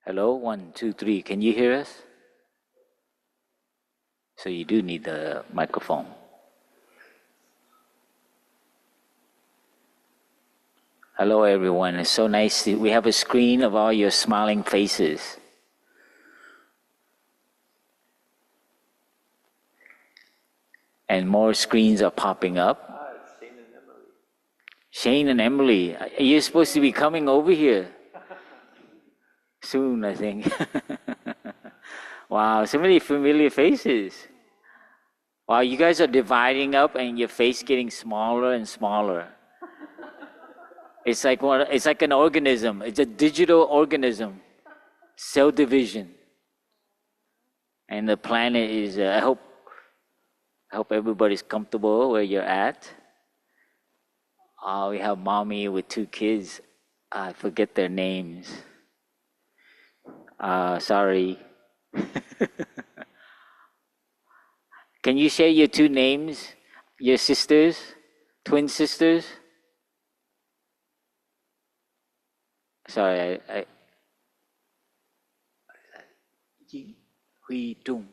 Hello, 1, 2, 3. Can you hear us? So you do need the microphone. Hello, everyone. It's so nice. We have a screen of all your smiling faces. And more screens are popping up. It's Shane and Emily. Shane and Emily, you're supposed to be coming over here soon, I think. Wow, so many familiar faces. Wow, you guys are dividing up and your face getting smaller and smaller. It's like an organism. It's a digital organism, cell division. And the planet is. I hope everybody's comfortable where you're at. We have mommy with 2 kids. I forget their names. Sorry. Can you share your 2 names? Your sisters? Twin sisters? Sorry, I Huy Trung.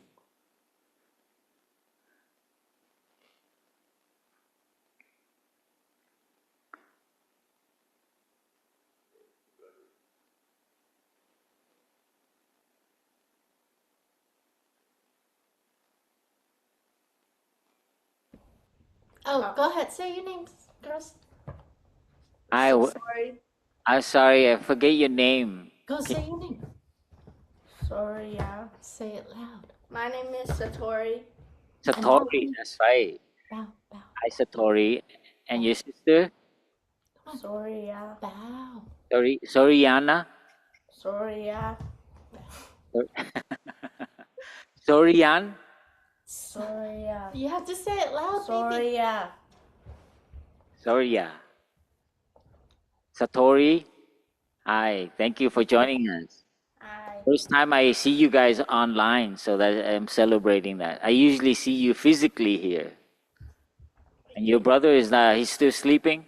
Oh, go ahead. Say your names, girls. Sorry. I'm sorry, I forget your name. Go say your name. Sorry, yeah. Say it loud. My name is Satori. Satori, that's right. Bow, bow. Hi, Satori. And your sister? Sorry, yeah. Bow. Soriana? Sorry, yeah. Sorian? Sorry, yeah. You have to say it loud, baby. Sorry, yeah. Soria. Satori? Hi, thank you for joining us. Hi. First time I see you guys online, so that I'm celebrating that. I usually see you physically here. And your brother is not, he's still sleeping?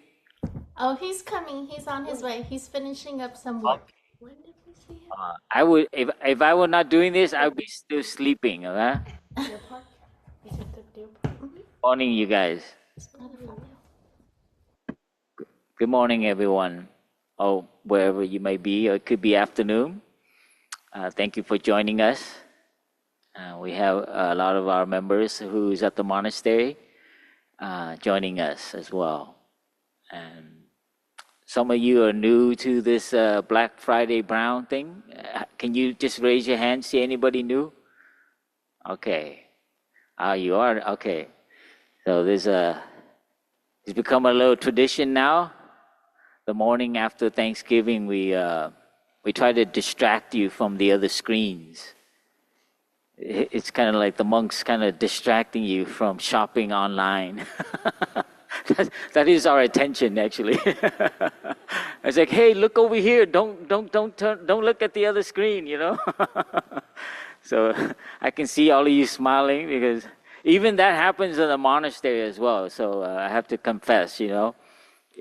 Oh, he's coming. He's on his way. He's finishing up some work. When did we see him? I would, if I were not doing this, I would be still sleeping, okay? Deer Park? Is it the Deer Park? Morning, you guys. Good morning, everyone. Oh, wherever you may be, or it could be afternoon. Thank you for joining us. We have a lot of our members who's at the monastery joining us as well. And some of you are new to this Black Friday Brown thing. Can you just raise your hand, see anybody new? Okay. You are? Okay. So it's become a little tradition now. The morning after Thanksgiving, we try to distract you from the other screens. It's kind of like the monks kind of distracting you from shopping online. That is our attention, actually. It's like, hey, look over here. Don't look at the other screen, you know. So I can see all of you smiling because even that happens in the monastery as well. So I have to confess, you know.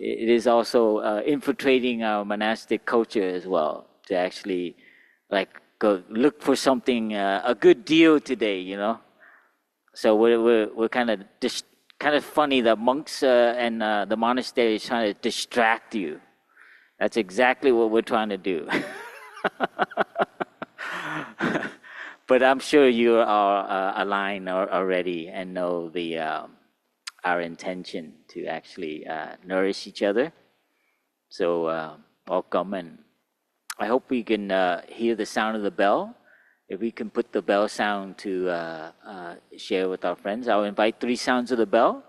It is also infiltrating our monastic culture as well to actually like go look for something a good deal today, you know. So we're kind of funny that monks and the monastery is trying to distract you. That's exactly what we're trying to do. But I'm sure you are aligned already and know our intention to actually nourish each other. So welcome, and I hope we can hear the sound of the bell. If we can put the bell sound to share with our friends, I'll invite 3 sounds of the bell.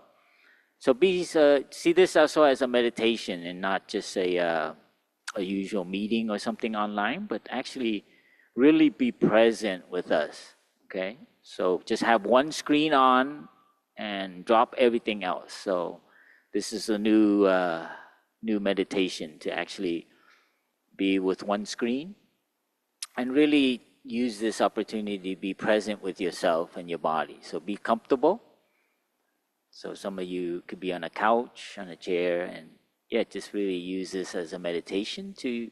So please see this also as a meditation and not just a usual meeting or something online, but actually really be present with us, okay? So just have one screen on and drop everything else. So this is a new meditation to actually be with one screen and really use this opportunity to be present with yourself and your body. So be comfortable. So some of you could be on a couch, on a chair, and just really use this as a meditation to,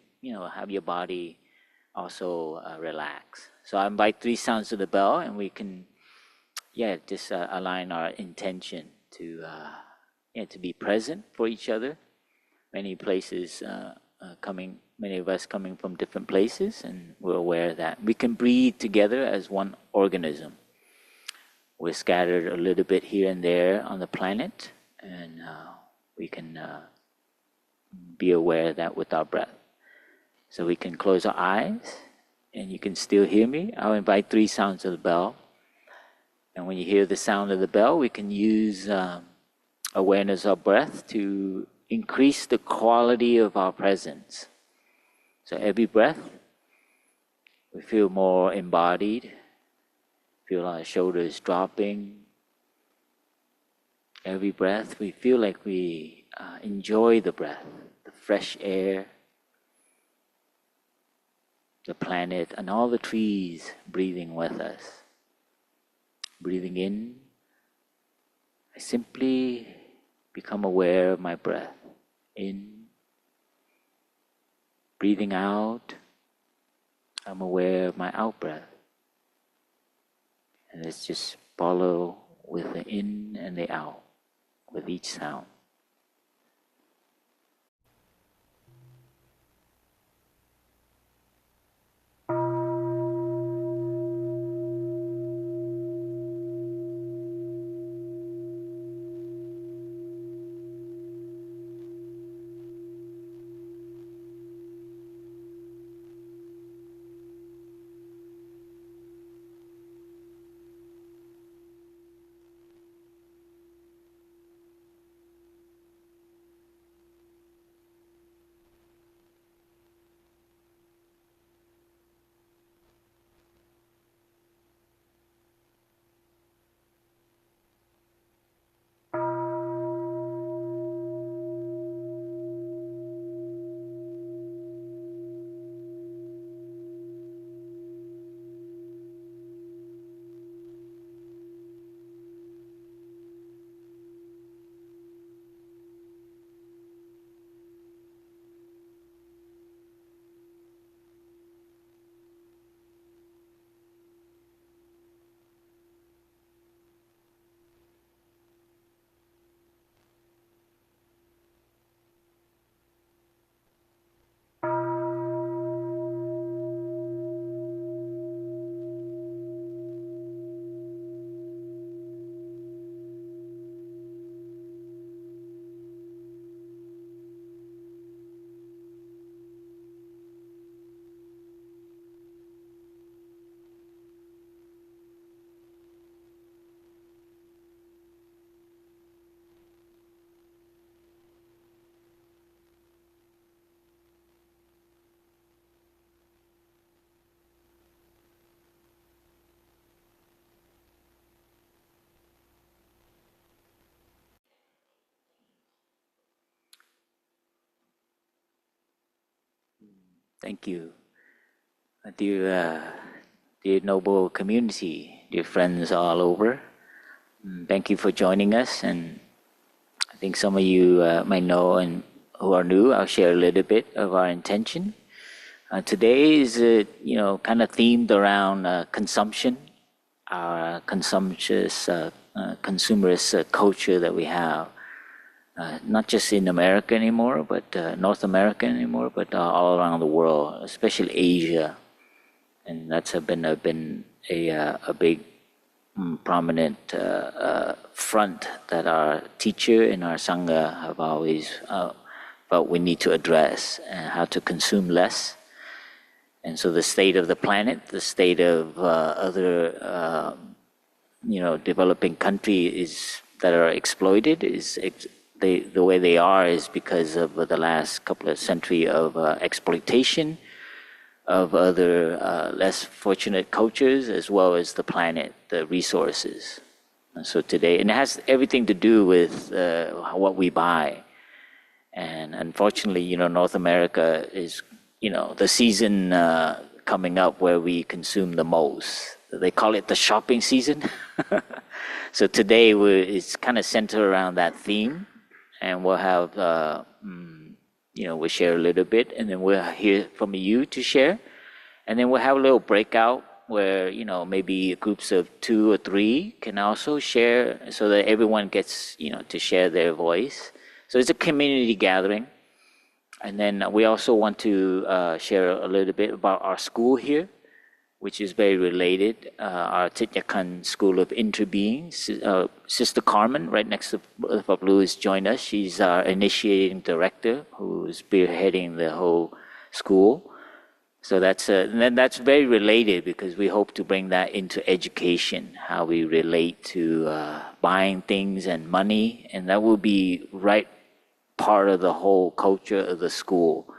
have your body also relax. So I invite 3 sounds of the bell, and we can, just align our intention to, to be present for each other. Many places many of us coming from different places, and we're aware that we can breathe together as one organism. We're scattered a little bit here and there on the planet, and we can be aware of that with our breath. So we can close our eyes, and you can still hear me. I'll invite 3 sounds of the bell. And when you hear the sound of the bell, we can use awareness of breath to increase the quality of our presence. So every breath, we feel more embodied, feel our shoulders dropping. Every breath, we feel like we enjoy the breath, the fresh air, the planet, and all the trees breathing with us. Breathing in, I simply become aware of my breath. In. Breathing out, I'm aware of my out-breath. And let's just follow with the in and the out, with each sound. Thank you. Dear noble community, dear friends all over, thank you for joining us. And I think some of you might know, and who are new, I'll share a little bit of our intention. Today is, kind of themed around consumption, our consumerist culture that we have, not just in America anymore, but North America anymore, but all around the world, especially Asia. And that's been a big prominent front that our teacher and our sangha have always felt we need to address, and how to consume less. And so the state of the planet, the state of other developing countries that are exploited the way they are is because of the last couple of centuries of exploitation of other less fortunate cultures, as well as the planet, the resources. And so today, and it has everything to do with what we buy. And unfortunately, North America is, the season coming up where we consume the most. They call it the shopping season. So today it's kind of centered around that theme, and we'll have, we'll share a little bit, and then we'll hear from you to share. And then we'll have a little breakout where, you know, maybe groups of 2 or 3 can also share so that everyone gets, you know, to share their voice. So it's a community gathering. And then we also want to share a little bit about our school here, which is very related. Our Thich School of Interbeing. Sister Carmen, right next to Pablo, has joined us. She's our initiating director who's spearheading the whole school. So that's very related because we hope to bring that into education, how we relate to buying things and money, and that will be right part of the whole culture of the school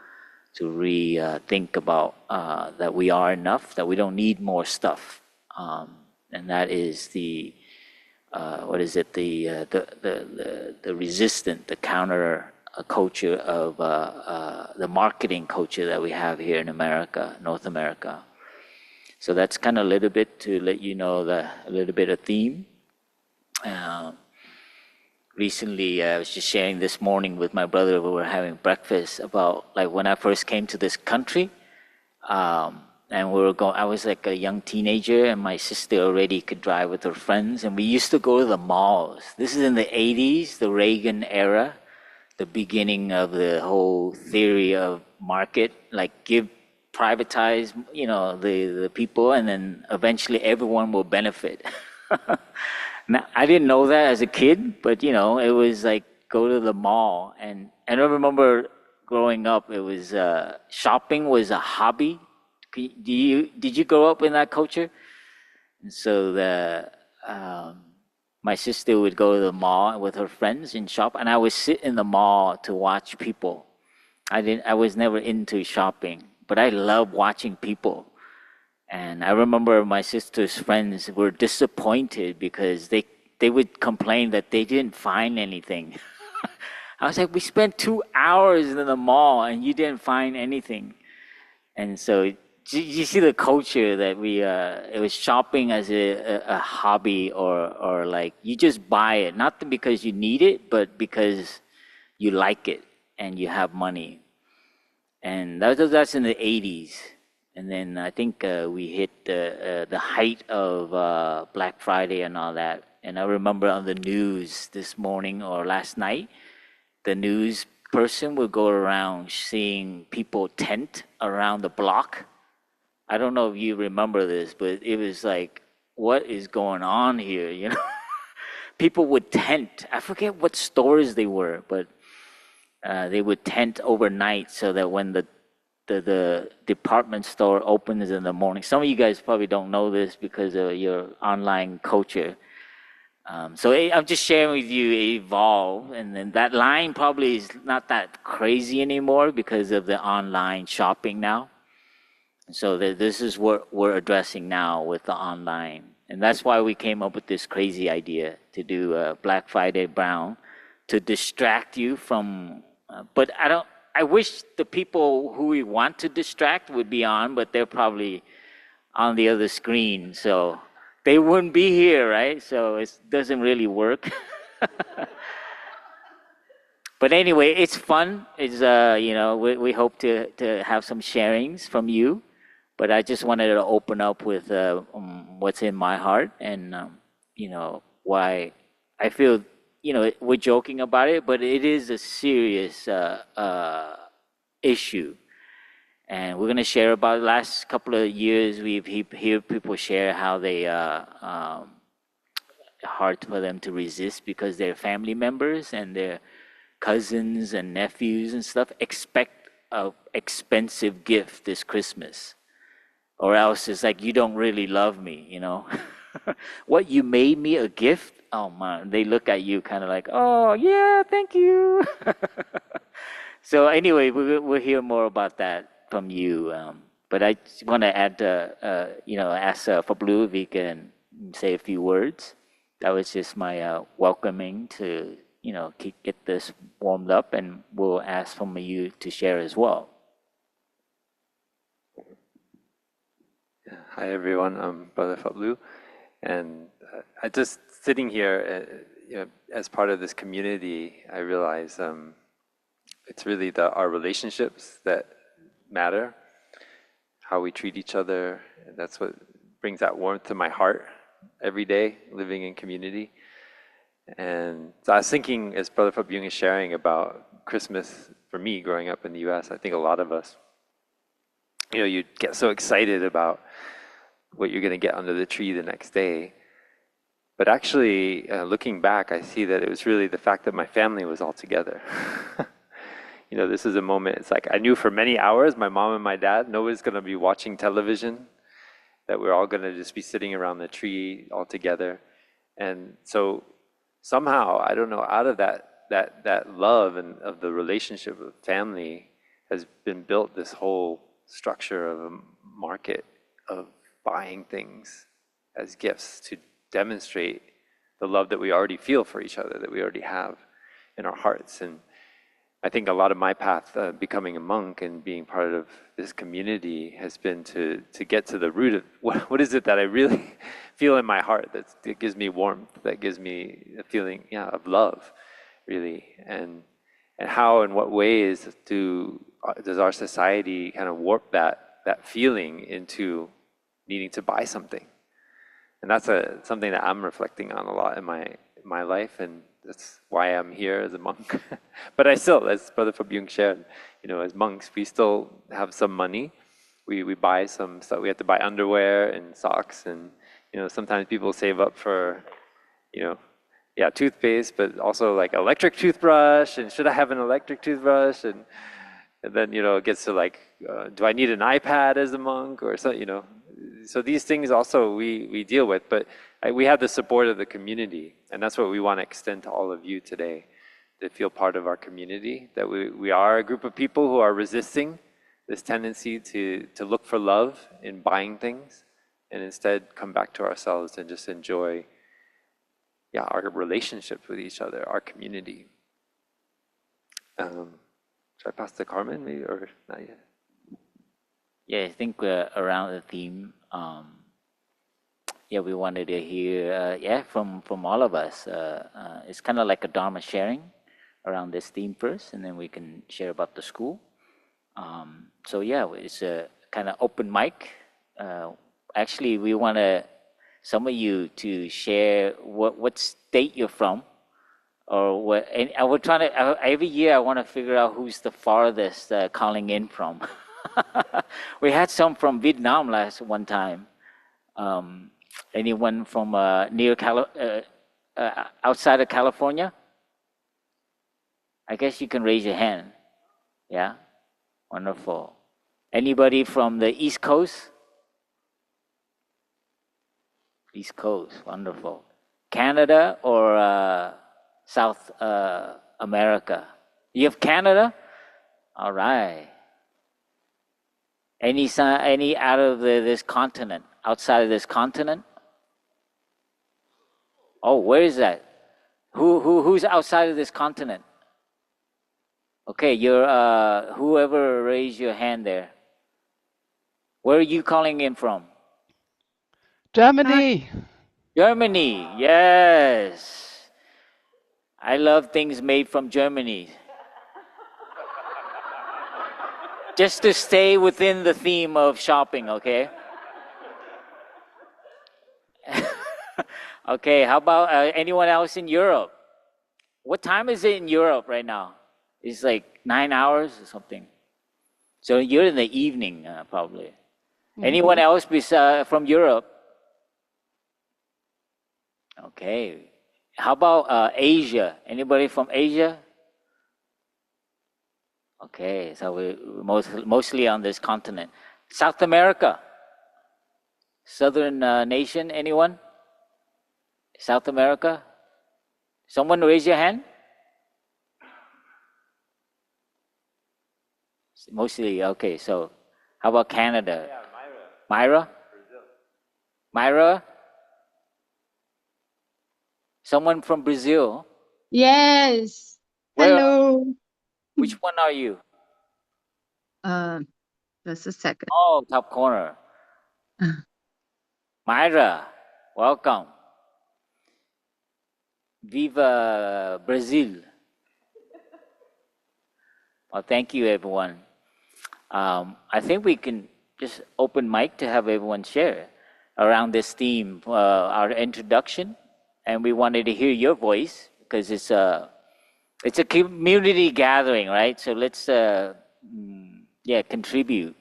to think about that we are enough, that we don't need more stuff, and that is the the resistant, the counter culture of the marketing culture that we have here in America, North America. So that's kind of a little bit to let you know a little bit of theme. Recently, I was just sharing this morning with my brother. We were having breakfast about like when I first came to this country, and we were going. I was like a young teenager, and my sister already could drive with her friends, and we used to go to the malls. This is in the '80s, the Reagan era, the beginning of the whole theory of market, like privatize, you know, the people, and then eventually everyone will benefit. Now, I didn't know that as a kid, but you know, it was like go to the mall, and I remember growing up, it was shopping was a hobby. Did you grow up in that culture? And so my sister would go to the mall with her friends and shop, and I would sit in the mall to watch people. I was never into shopping, but I love watching people. And I remember my sister's friends were disappointed because they would complain that they didn't find anything. I was like, we spent 2 hours in the mall and you didn't find anything. And so you see the culture that it was shopping as a hobby or like you just buy it, not because you need it, but because you like it and you have money. And that's in the 80s. And then I think we hit the height of Black Friday and all that. And I remember on the news this morning or last night, the news person would go around seeing people tent around the block. I don't know if you remember this, but it was like, what is going on here? You know, people would tent. I forget what stores they were, but they would tent overnight so that when the department store opens in the morning. Some of you guys probably don't know this because of your online culture. So I'm just sharing with you, it evolved, and then that line probably is not that crazy anymore because of the online shopping now. So this is what we're addressing now with the online. And that's why we came up with this crazy idea to do Black Friday Brown to distract you from, but I wish the people who we want to distract would be on, but they're probably on the other screen. So they wouldn't be here, right? So it doesn't really work. But anyway, it's fun. It's, you know, we hope to have some sharings from you. But I just wanted to open up with what's in my heart and, you know, why I feel, you know, we're joking about it, but it is a serious issue. And we're going to share about the last couple of years. We've heard people share how they hard for them to resist because their family members and their cousins and nephews and stuff expect a expensive gift this Christmas. Or else it's like, you don't really love me, you know? What, you made me a gift? Oh man, they look at you kind of like, oh yeah, thank you. So anyway, we'll hear more about that from you. But I just want to add, you know, ask Pablo if he can say a few words. That was just my welcoming to, you know, get this warmed up, and we'll ask from you to share as well. Hi everyone, I'm Brother Fablu, and I just sitting here, you know, as part of this community, I realize it's really our relationships that matter. how we treat each other. And that's what brings that warmth to my heart every day, living in community. And so I was thinking, as Brother Phap Yung is sharing about Christmas for me growing up in the US, I think a lot of us, you get so excited about what you're going to get under the tree the next day. But actually, looking back, I see that it was really the fact that my family was all together. This is a moment, it's like I knew for many hours, my mom and my dad, nobody's going to be watching television, that we're all going to just be sitting around the tree all together. And so somehow, I don't know, out of that love and of the relationship of family has been built this whole structure of a market of buying things as gifts to demonstrate the love that we already feel for each other, that we already have in our hearts. And I think a lot of my path becoming a monk and being part of this community has been to get to the root of what is it that I really feel in my heart that gives me warmth, that gives me a feeling of love, really. And how and what ways does our society kind of warp that feeling into needing to buy something? And that's something that I'm reflecting on a lot in my life, and that's why I'm here as a monk. But I still, as Brother Phap Yung shared, as monks, we still have some money. We buy some stuff. We have to buy underwear and socks, and sometimes people save up for, toothpaste, but also like electric toothbrush. And should I have an electric toothbrush? And then it gets to like, do I need an iPad as a monk or so? So these things also we deal with, but we have the support of the community, and that's what we want to extend to all of you today, to feel part of our community, that we are a group of people who are resisting this tendency to look for love in buying things, and instead come back to ourselves and just enjoy our relationships with each other, our community. Should I pass to Carmen, maybe, or not yet? Yeah, I think around the theme, we wanted to hear, from all of us. It's kind of like a Dharma sharing around this theme first, and then we can share about the school. It's a kind of open mic. Actually, we want some of you to share what state you're from, or what. And I would try to every year I want to figure out who's the farthest calling in from. We had some from Vietnam one time. Anyone from outside of California? I guess you can raise your hand. Yeah, wonderful. Anybody from the East Coast? East Coast, wonderful. Canada or South America? You have Canada? All right. Any out of this continent, outside of this continent? Oh, where is that? Who's outside of this continent? Okay, you're whoever raised your hand there. Where are you calling in from? Germany. Germany, yes. I love things made from Germany. Just to stay within the theme of shopping, okay? Okay, how about anyone else in Europe? What time is it in Europe right now? It's like 9 hours or something. So you're in the evening, probably. Mm-hmm. Anyone else from Europe? Okay. How about Asia? Anybody from Asia? Okay, so we're mostly on this continent. South America? Southern nation, anyone? South America? Someone raise your hand? Mostly, okay, so how about Canada? Yeah, Myra? Brazil. Myra? Someone from Brazil? Yes. Hello. Which one are you? Just a second. Oh, top corner. Myra, welcome. Viva Brazil. Well, thank you, everyone. I think we can just open mic to have everyone share around this theme, our introduction, and we wanted to hear your voice because it's a community gathering, right? So let's contribute.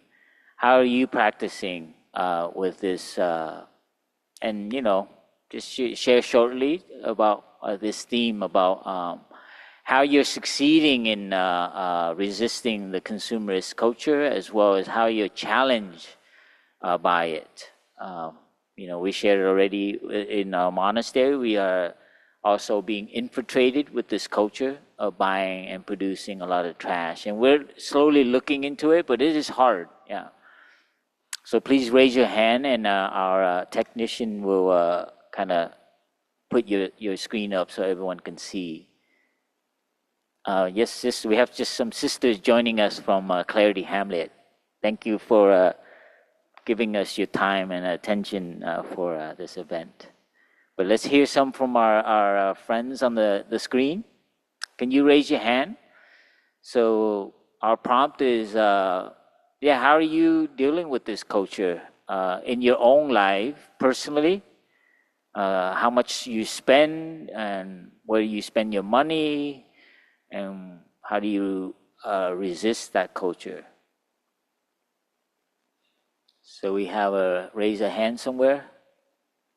How are you practicing with this? And just share shortly about this theme about how you're succeeding in resisting the consumerist culture, as well as how you're challenged by it. We shared already in our monastery. We are also being infiltrated with this culture of buying and producing a lot of trash, and we're slowly looking into it, but it is hard. Yeah. So please raise your hand, and our technician will kind of put your screen up so everyone can see. Yes, we have just some sisters joining us from Clarity Hamlet. Thank you for giving us your time and attention for this event. But let's hear some from our friends on the screen. Can you raise your hand? So our prompt is, how are you dealing with this culture in your own life, personally? How much you spend and where you spend your money, and how do you resist that culture? So we have a raise a hand somewhere.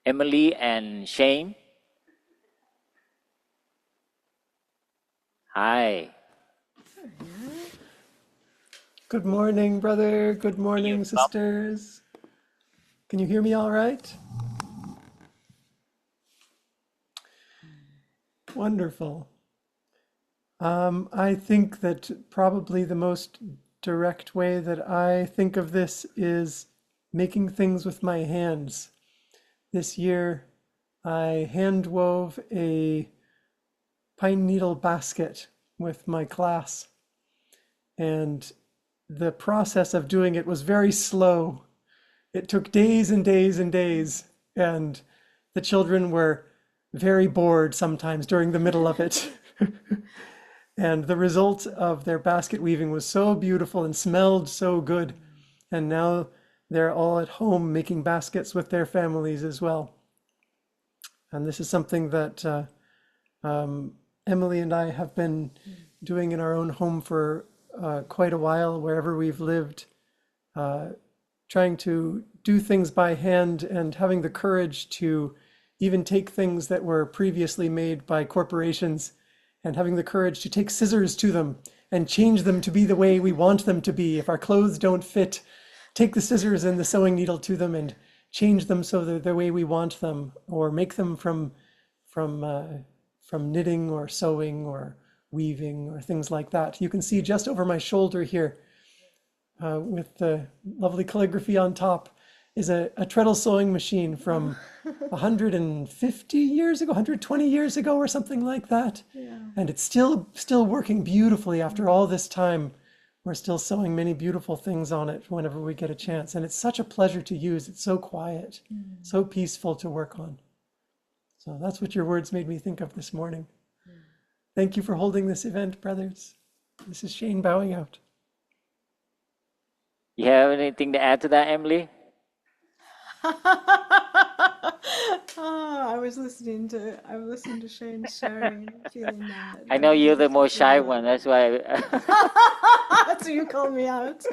Emily and Shane. Hi. Good morning, brother. Good morning, sisters. Can you hear me all right? Wonderful. I think that probably the most direct way that I think of this is making things with my hands. This year, I hand wove a pine needle basket with my class, and the process of doing it was very slow. It took days and days and days, and the children were very bored sometimes during the middle of it. And the result of their basket weaving was so beautiful and smelled so good. And now they're all at home making baskets with their families as well. And this is something that Emily and I have been doing in our own home for quite a while, wherever we've lived, trying to do things by hand and having the courage to even take things that were previously made by corporations and having the courage to take scissors to them and change them to be the way we want them to be. If our clothes don't fit, take the scissors and the sewing needle to them and change them so they're the way we want them, or make them from knitting or sewing or weaving or things like that. You can see just over my shoulder here, with the lovely calligraphy on top, is a treadle sewing machine from 150 years ago, 120 years ago, or something like that. Yeah. And it's still working beautifully after all this time. We're still sewing many beautiful things on it whenever we get a chance. And it's such a pleasure to use. It's so quiet, so peaceful to work on. So that's what your words made me think of this morning. Thank you for holding this event, brothers. This is Shane bowing out. You have anything to add to that, Emily? I was listening to Shane sharing, feeling that. I know you're the more shy one. That's why. So you called me out.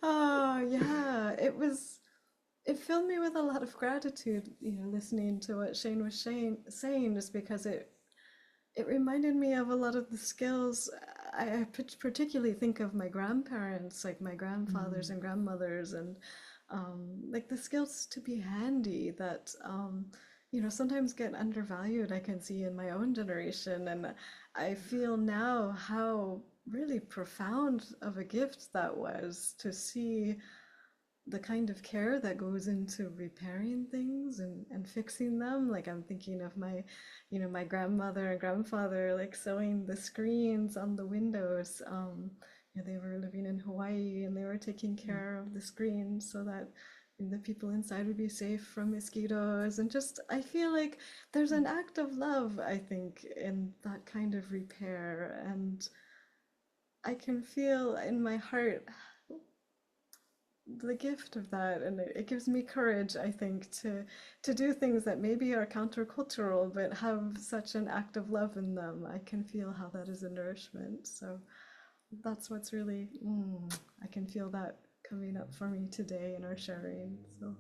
Oh yeah, it filled me with a lot of gratitude, listening to what Shane was saying, just because it reminded me of a lot of the skills. I particularly think of my grandparents, like my grandfathers and grandmothers, and like the skills to be handy that sometimes get undervalued. I can see in my own generation, and I feel now how really profound of a gift that was, to see the kind of care that goes into repairing things and fixing them. Like, I'm thinking of my grandmother and grandfather, like sewing the screens on the windows. They were living in Hawaii, and they were taking care of the screens so that the people inside would be safe from mosquitoes. And just, I feel like there's an act of love, I think, in that kind of repair. And I can feel in my heart the gift of that, and it gives me courage, I think, to do things that maybe are countercultural but have such an act of love in them. I can feel how that is a nourishment. So that's what's really, I can feel that coming up for me today in our sharing. So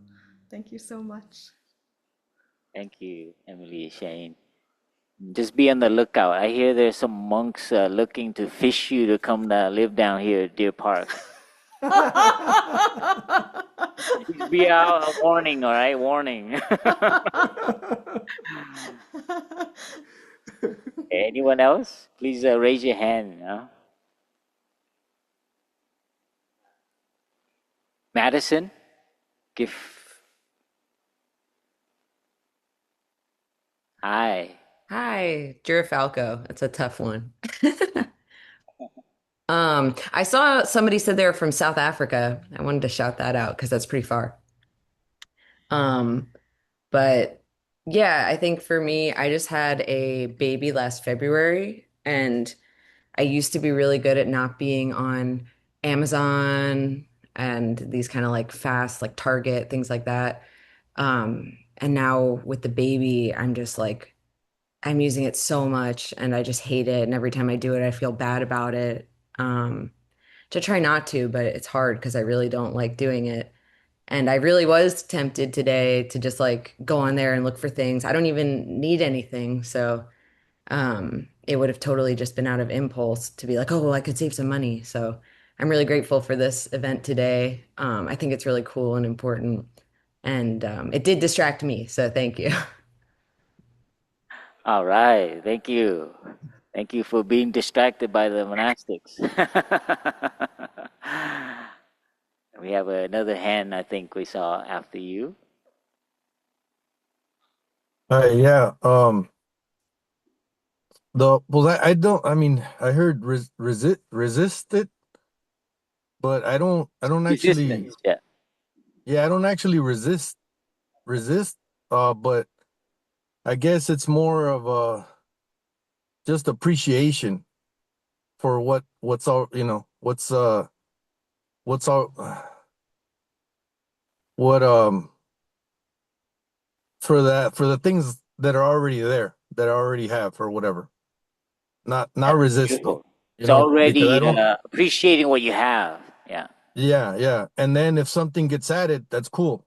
thank you so much. Thank you, Emily, Shane. Just be on the lookout. I hear there's some monks looking to fish you to come live down here at Deer Park. Just be out a warning, all right? Warning. Anyone else? Please raise your hand. Madison, give. Hi. Hi, Falco. That's a tough one. I saw somebody said they were from South Africa. I wanted to shout that out because that's pretty far. Um, but yeah, I think for me, I just had a baby last February, and I used to be really good at not being on Amazon and these kind of like fast, like Target, things like that. And now with the baby, I'm just like, I'm using it so much and I just hate it. And every time I do it, I feel bad about it. To try not to, but it's hard because I really don't like doing it. And I really was tempted today to just like go on there and look for things. I don't even need anything. So it would have totally just been out of impulse to be like, oh, well, I could save some money. So I'm really grateful for this event today. I think it's really cool and important. And it did distract me. So thank you. All right. Thank you. Thank you for being distracted by the monastics. We have another hand I think we saw after you. Yeah. I don't. I mean, I heard resist it, but I don't actually. Resistance. Yeah. Yeah, I don't actually resist. But I guess it's more of a just appreciation for what's all what's all what for the things that are already there that I already have or whatever. Not That's resisting, beautiful. It's already because I don't. appreciating what you have. Yeah. Yeah, yeah. And then if something gets added, that's cool.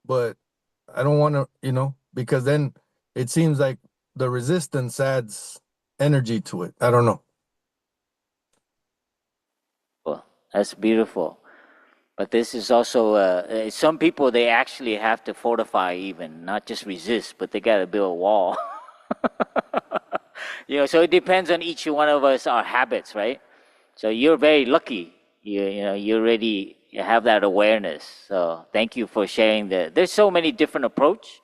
But I don't want to, because then it seems like the resistance adds energy to it. I don't know. Well, that's beautiful. But this is also some people they actually have to fortify even, not just resist, but they got to build a wall. So it depends on each one of us our habits, right? So you're very lucky. You already have that awareness. So thank you for sharing that. There's so many different approach,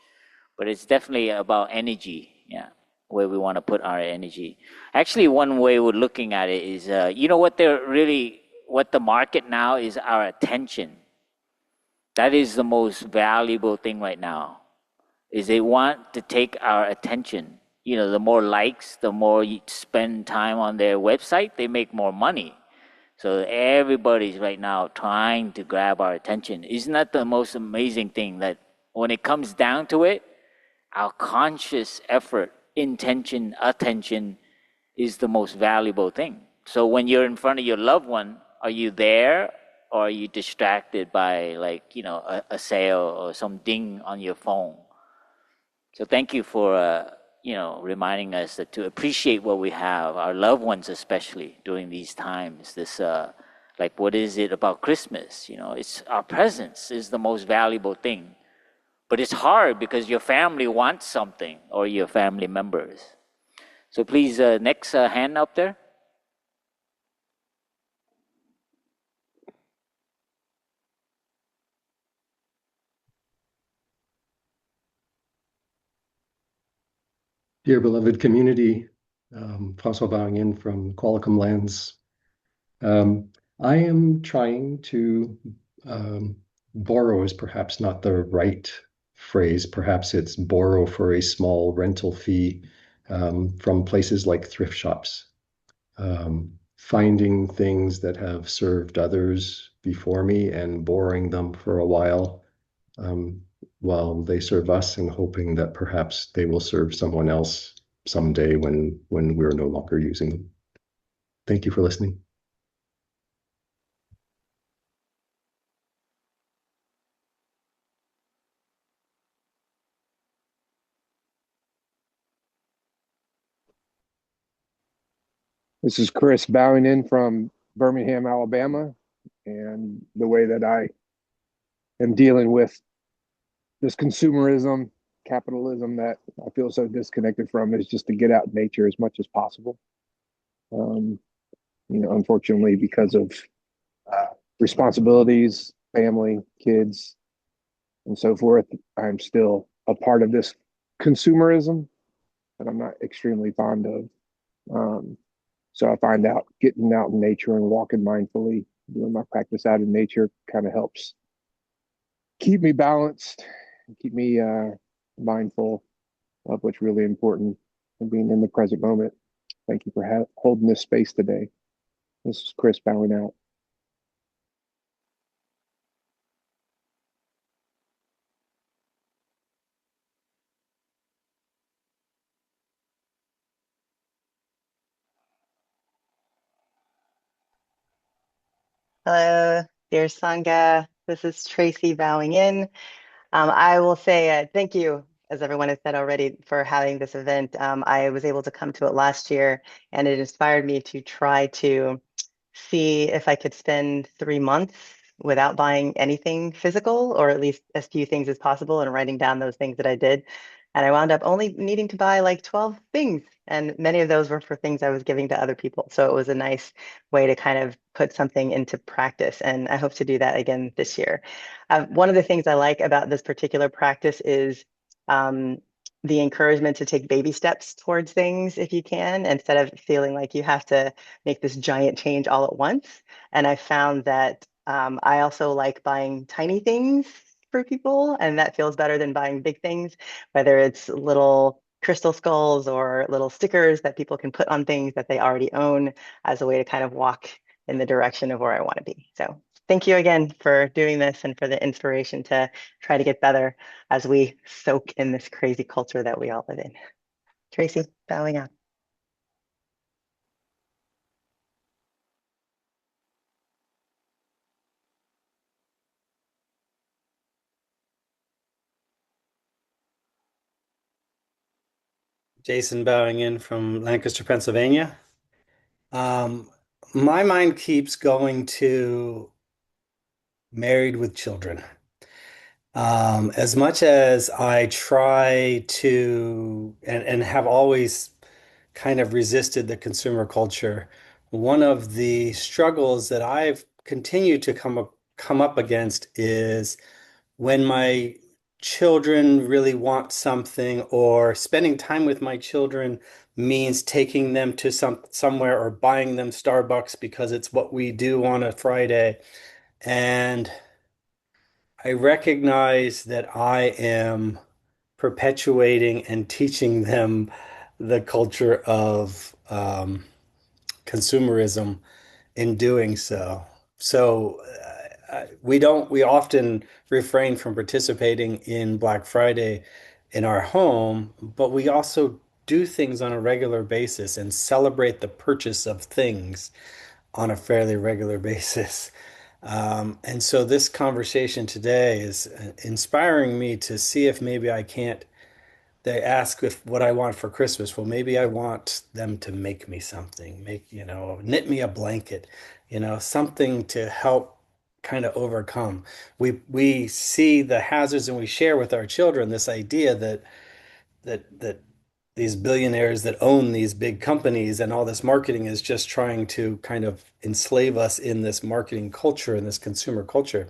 but it's definitely about energy. Yeah, where we want to put our energy. Actually, one way we're looking at it is, what the market now is our attention. That is the most valuable thing right now. Is they want to take our attention. The more likes, the more you spend time on their website, they make more money. So everybody's right now trying to grab our attention. Isn't that the most amazing thing that when it comes down to it, our conscious effort, intention, attention is the most valuable thing. So when you're in front of your loved one, are you there or are you distracted by a sale or some ding on your phone? So thank you for reminding us to appreciate what we have, our loved ones especially during these times. This what is it about Christmas? It's our presence is the most valuable thing. But it's hard because your family wants something or your family members. So please, next hand up there. Dear beloved community, Faso bowing in from Qualicum lands. I am trying to borrow is perhaps not the right phrase. Perhaps it's borrow for a small rental fee from places like thrift shops. Finding things that have served others before me and boring them for a um, while they serve us and hoping that perhaps they will serve someone else someday when we're no longer using them. Thank you for listening. This is Chris bowing in from Birmingham, Alabama, and the way that I am dealing with this consumerism, capitalism that I feel so disconnected from is just to get out in nature as much as possible. Um, Unfortunately, because of uh, responsibilities, family, kids, and so forth, I'm still a part of this consumerism that I'm not extremely fond of. Um, So I find out getting out in nature and walking mindfully, doing my practice out in nature kind of helps keep me balanced, keep me mindful of what's really important and being in the present moment. Thank you for holding this space today. This is Chris bowing out. Hello, dear Sangha. This is Tracy bowing in. I will say thank you, as everyone has said already, for having this event. I was able to come to it last year, and it inspired me to try to see if I could spend 3 months without buying anything physical, or at least as few things as possible, and writing down those things that I did. And I wound up only needing to buy like 12 things, and many of those were for things I was giving to other people. So it was a nice way to kind of put something into practice. And I hope to do that again this year. One of the things I like about this particular practice is um, the encouragement to take baby steps towards things if you can, instead of feeling like you have to make this giant change all at once. And I found that I also like buying tiny things for people, and that feels better than buying big things, whether it's little crystal skulls or little stickers that people can put on things that they already own as a way to kind of walk in the direction of where I want to be. So thank you again for doing this and for the inspiration to try to get better as we soak in this crazy culture that we all live in. Tracy, bowing out. Jason bowing in from Lancaster, Pennsylvania. Um, my mind keeps going to married with children. As much as I try to and have always kind of resisted the consumer culture, one of the struggles that I've continued to come up against is when my children really want something, or spending time with my children means taking them to somewhere or buying them Starbucks because it's what we do on a Friday. And I recognize that I am perpetuating and teaching them the culture of consumerism in doing so. So we often refrain from participating in Black Friday in our home, but we also do things on a regular basis and celebrate the purchase of things on a fairly regular basis. And so this conversation today is inspiring me to see if maybe I can't. They ask if what I want for Christmas. Well, maybe I want them to make me something, knit me a blanket, something to help kind of overcome. We see the hazards and we share with our children this idea that these billionaires that own these big companies and all this marketing is just trying to kind of enslave us in this marketing culture and this consumer culture.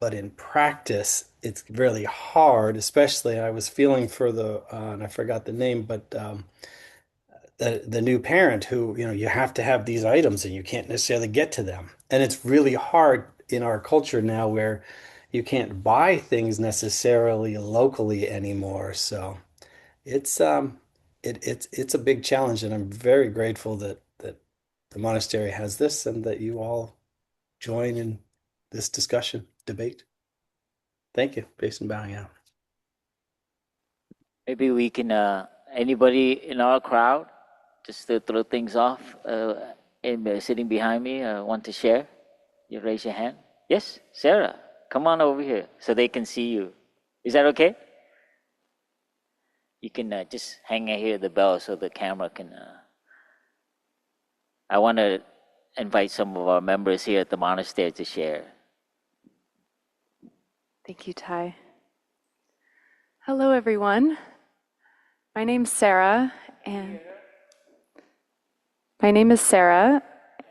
But in practice, it's really hard, especially I was feeling for and I forgot the name, but the new parent who, you have to have these items and you can't necessarily get to them. And it's really hard in our culture now where you can't buy things necessarily locally anymore. So it's it's a big challenge, and I'm very grateful that the monastery has this and that you all join in this discussion, debate. Thank you. Peace and bowing out. Maybe we can, anybody in our crowd, just to throw things off, sitting behind me, want to share? You raise your hand. Yes, Sarah, come on over here so they can see you. Is that okay? You can just hang here the bell so the camera can. I want to invite some of our members here at the monastery to share. Thank you, Thai. Hello, everyone. My name's Sarah,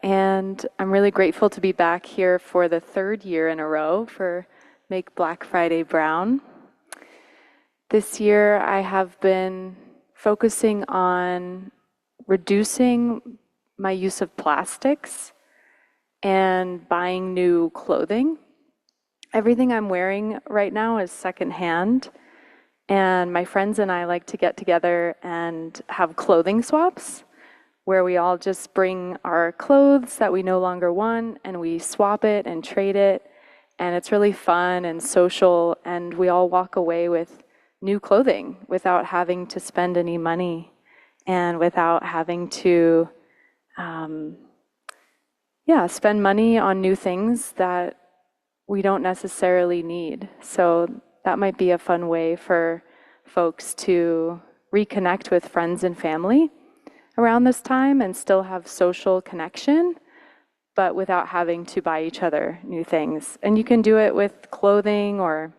and I'm really grateful to be back here for the third year in a row for Make Black Friday Brown. This year, I have been focusing on reducing my use of plastics and buying new clothing. Everything I'm wearing right now is secondhand, and my friends and I like to get together and have clothing swaps where we all just bring our clothes that we no longer want and we swap it and trade it, and it's really fun and social, and we all walk away with new clothing without having to spend any money and without having to spend money on new things that we don't necessarily need. So that might be a fun way for folks to reconnect with friends and family around this time and still have social connection, but without having to buy each other new things. And you can do it with clothing or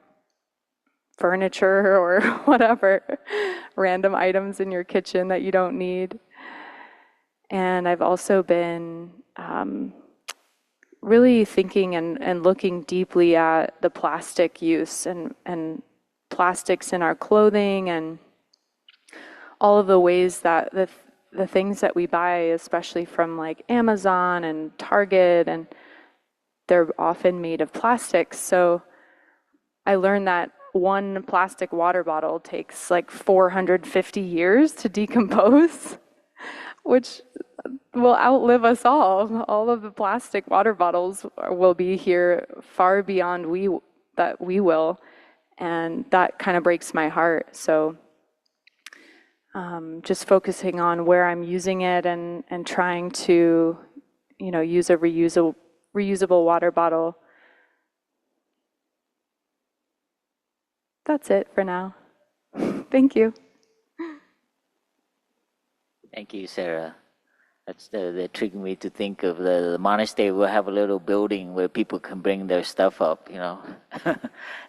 furniture or whatever, random items in your kitchen that you don't need. And I've also been really thinking and looking deeply at the plastic use and plastics in our clothing and all of the ways that the things that we buy, especially from like Amazon and Target, and they're often made of plastics. So I learned that one plastic water bottle takes like 450 years to decompose, which will outlive us all. All of the plastic water bottles will be here far beyond we will, and that kind of breaks my heart. So just focusing on where I'm using it and trying to, use a reusable water bottle. That's it for now. Thank you. Thank you, Sarah. That's that triggered me to think of the monastery will have a little building where people can bring their stuff up,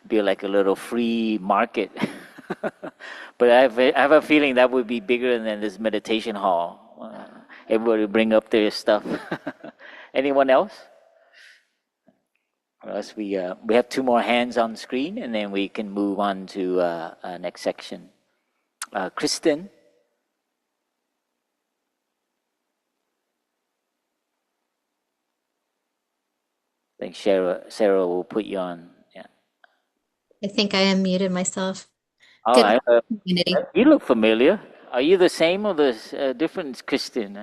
be like a little free market. But I have a feeling that would be bigger than this meditation hall. Everybody bring up their stuff. Anyone else? Or else we have two more hands on the screen, and then we can move on to next section. Kristen. I think Sarah will put you on. Yeah. I think I unmuted myself. Oh, Good community. You look familiar. Are you the same or the different Kristen?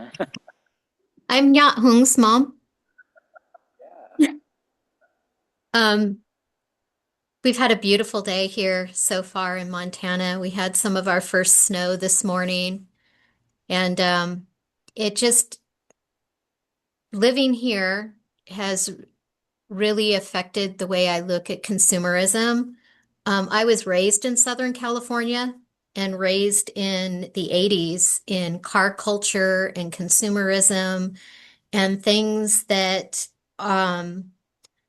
I'm Nhat Hung's mom. We've had a beautiful day here so far in Montana. We had some of our first snow this morning, and it just living here has really affected the way I look at consumerism. I was raised in Southern California and raised in the 80s in car culture and consumerism and things that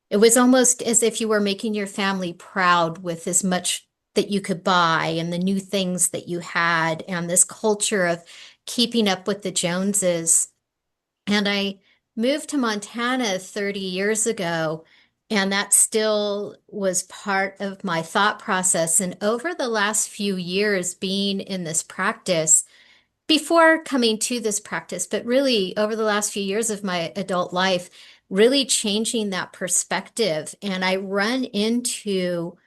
it was almost as if you were making your family proud with as much that you could buy and the new things that you had and this culture of keeping up with the Joneses. And I moved to Montana 30 years ago, and that still was part of my thought process. And over the last few years being in this practice, before coming to this practice, but really over the last few years of my adult life, really changing that perspective. And I run into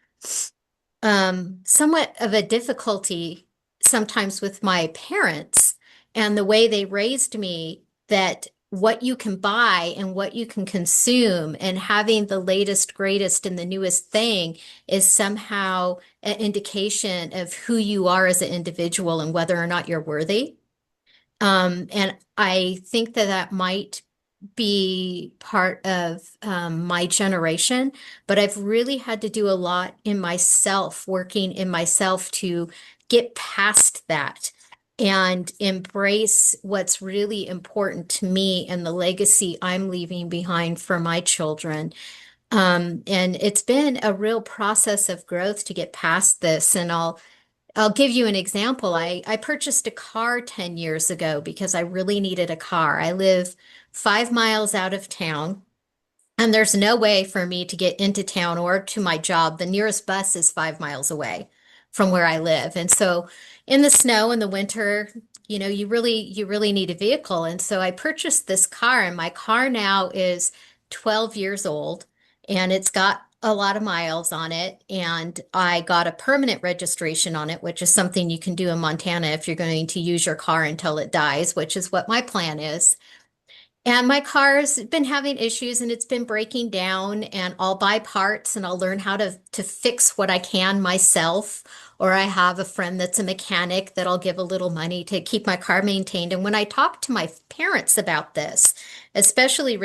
somewhat of a difficulty sometimes with my parents and the way they raised me, that what you can buy and what you can consume, and having the latest, greatest, and the newest thing is somehow an indication of who you are as an individual and whether or not you're worthy. And I think that that might be part of my generation, but I've really had to do a lot in myself, working in myself to get past that and embrace what's really important to me and the legacy I'm leaving behind for my children. And it's been a real process of growth to get past this. And I'll give you an example. I purchased a car 10 years ago because I really needed a car. I live 5 miles out of town, and there's no way for me to get into town or to my job. The nearest bus is 5 miles away from where I live. And so in the snow in the winter, you really need a vehicle. And so I purchased this car, and my car now is 12 years old, and it's got a lot of miles on it. And I got a permanent registration on it, which is something you can do in Montana if you're going to use your car until it dies, which is what my plan is. And my car's been having issues, and it's been breaking down, and I'll buy parts and I'll learn how to fix what I can myself. Or I have a friend that's a mechanic that I'll give a little money to keep my car maintained. And when I talk to my parents about this, especially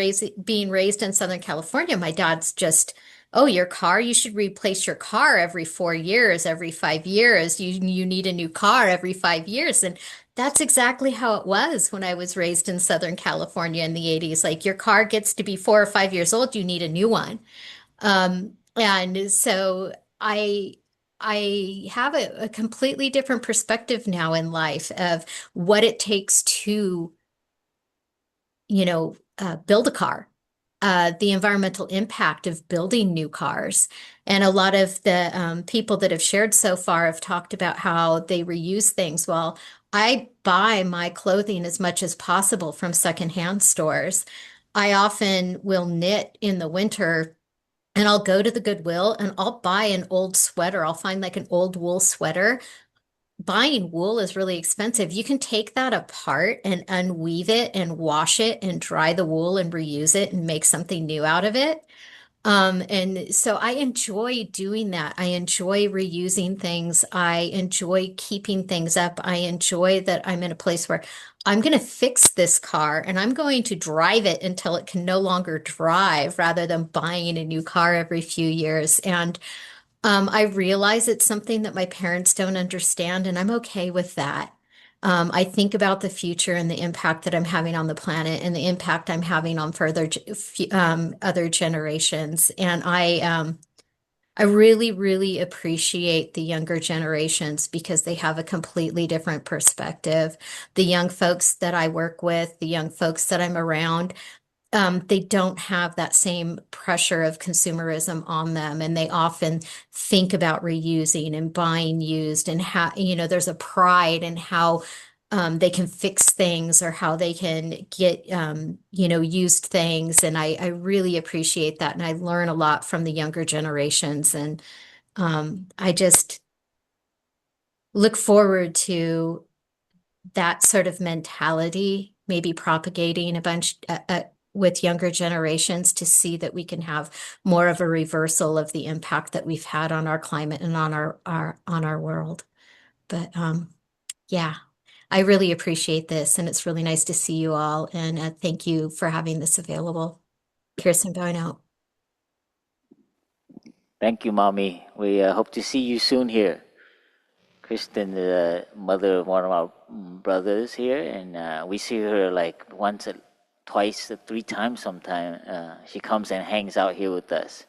being raised in Southern California, my dad's just, oh, your car, you should replace your car every 4 years, every 5 years. You need a new car every 5 years. And that's exactly how it was when I was raised in Southern California in the 80s. Like, your car gets to be 4 or 5 years old, you need a new one. And so I have a completely different perspective now in life of what it takes to, build a car, the environmental impact of building new cars. And a lot of the people that have shared so far have talked about how they reuse things. Well, I buy my clothing as much as possible from secondhand stores. I often will knit in the winter, and I'll go to the Goodwill and I'll buy an old sweater. I'll find like an old wool sweater. Buying wool is really expensive. You can take that apart and unweave it and wash it and dry the wool and reuse it and make something new out of it. And so I enjoy doing that. I enjoy reusing things. I enjoy keeping things up. I enjoy that I'm in a place where I'm going to fix this car and I'm going to drive it until it can no longer drive, rather than buying a new car every few years. And I realize it's something that my parents don't understand, and I'm okay with that. I think about the future and the impact that I'm having on the planet and the impact I'm having on other generations. And I really, really appreciate the younger generations because they have a completely different perspective. The young folks that I work with, the young folks that I'm around, they don't have that same pressure of consumerism on them, and they often think about reusing and buying used, and how, there's a pride in how they can fix things or how they can get, used things. And I really appreciate that. And I learn a lot from the younger generations. And I just look forward to that sort of mentality, maybe propagating a bunch with younger generations, to see that we can have more of a reversal of the impact that we've had on our climate and on our world. But yeah, I really appreciate this, and it's really nice to see you all. And thank you for having this available. Kirsten, going out. Thank you, Mommy. We hope to see you soon here. Kristen, the mother of one of our brothers here, and we see her like once, twice, 3 times sometimes. She comes and hangs out here with us.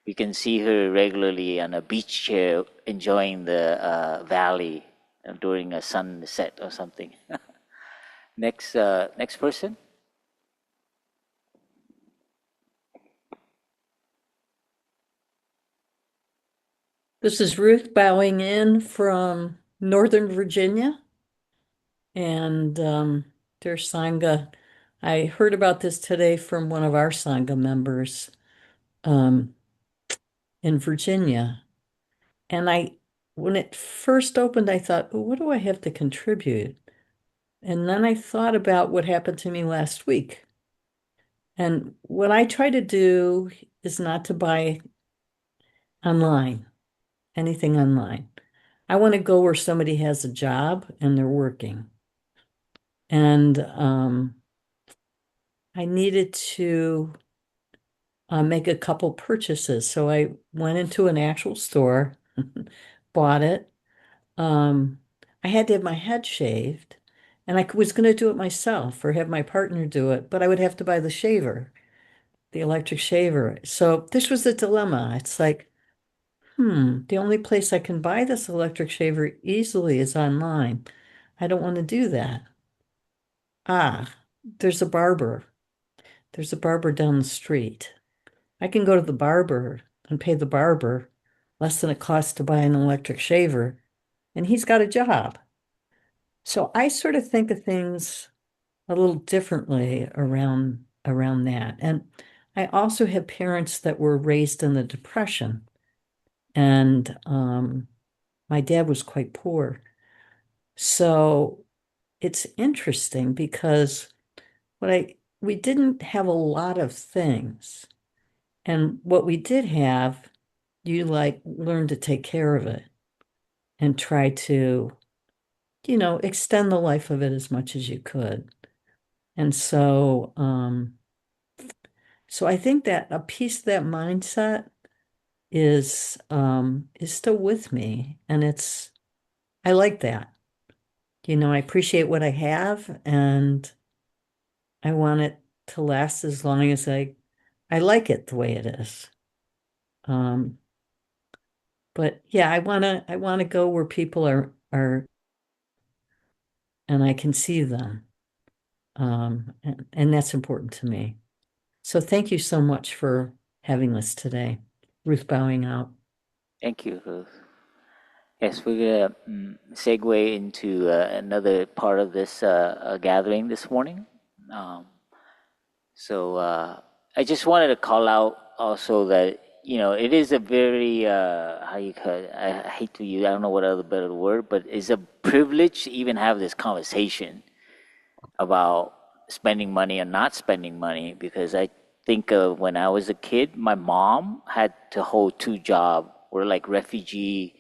We can see her regularly on a beach chair enjoying the valley during a sunset or something. Next person. This is Ruth bowing in from Northern Virginia. And dear Sangha, I heard about this today from one of our Sangha members in Virginia. And when it first opened, I thought, "Oh, what do I have to contribute?" And then I thought about what happened to me last week. And what I try to do is not to buy online, anything online. I want to go where somebody has a job and they're working. And I needed to make a couple purchases. So I went into an actual store, bought it. I had to have my head shaved, and I was going to do it myself or have my partner do it, but I would have to buy the shaver, the electric shaver. So this was the dilemma. It's like, the only place I can buy this electric shaver easily is online. I don't want to do that. Ah, there's a barber. There's a barber down the street. I can go to the barber and pay the barber less than it costs to buy an electric shaver, and he's got a job. So I sort of think of things a little differently around that. And I also have parents that were raised in the Depression, and my dad was quite poor. So it's interesting because we didn't have a lot of things. And what we did have, you like learn to take care of it and try to, extend the life of it as much as you could. And so I think that a piece of that mindset is still with me. And I like that. I appreciate what I have and I want it to last as long as I like it the way it is. Um, but yeah, I wanna go where people are and I can see them. And that's important to me. So thank you so much for having this today. Ruth bowing out. Thank you, Ruth. Yes, we're going to segue into another part of this gathering this morning. Um, so I just wanted to call out also that, it is a very, how you call it, I hate to use, I don't know what other better word, but it's a privilege to even have this conversation about spending money or not spending money, because I think of when I was a kid, my mom had to hold two jobs. We're like refugee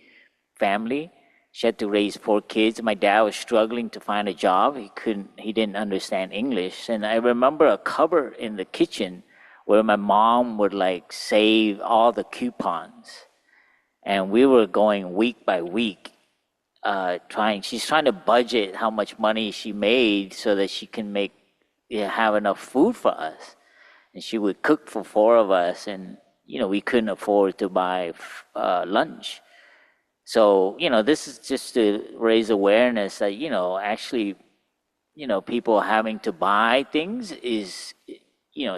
family. She had to raise four kids. My dad was struggling to find a job. He didn't understand English. And I remember a cupboard in the kitchen where my mom would like save all the coupons. And we were going week by week, she's trying to budget how much money she made so that she can have enough food for us. And she would cook for four of us, and we couldn't afford to buy lunch. So this is just to raise awareness that actually people having to buy things is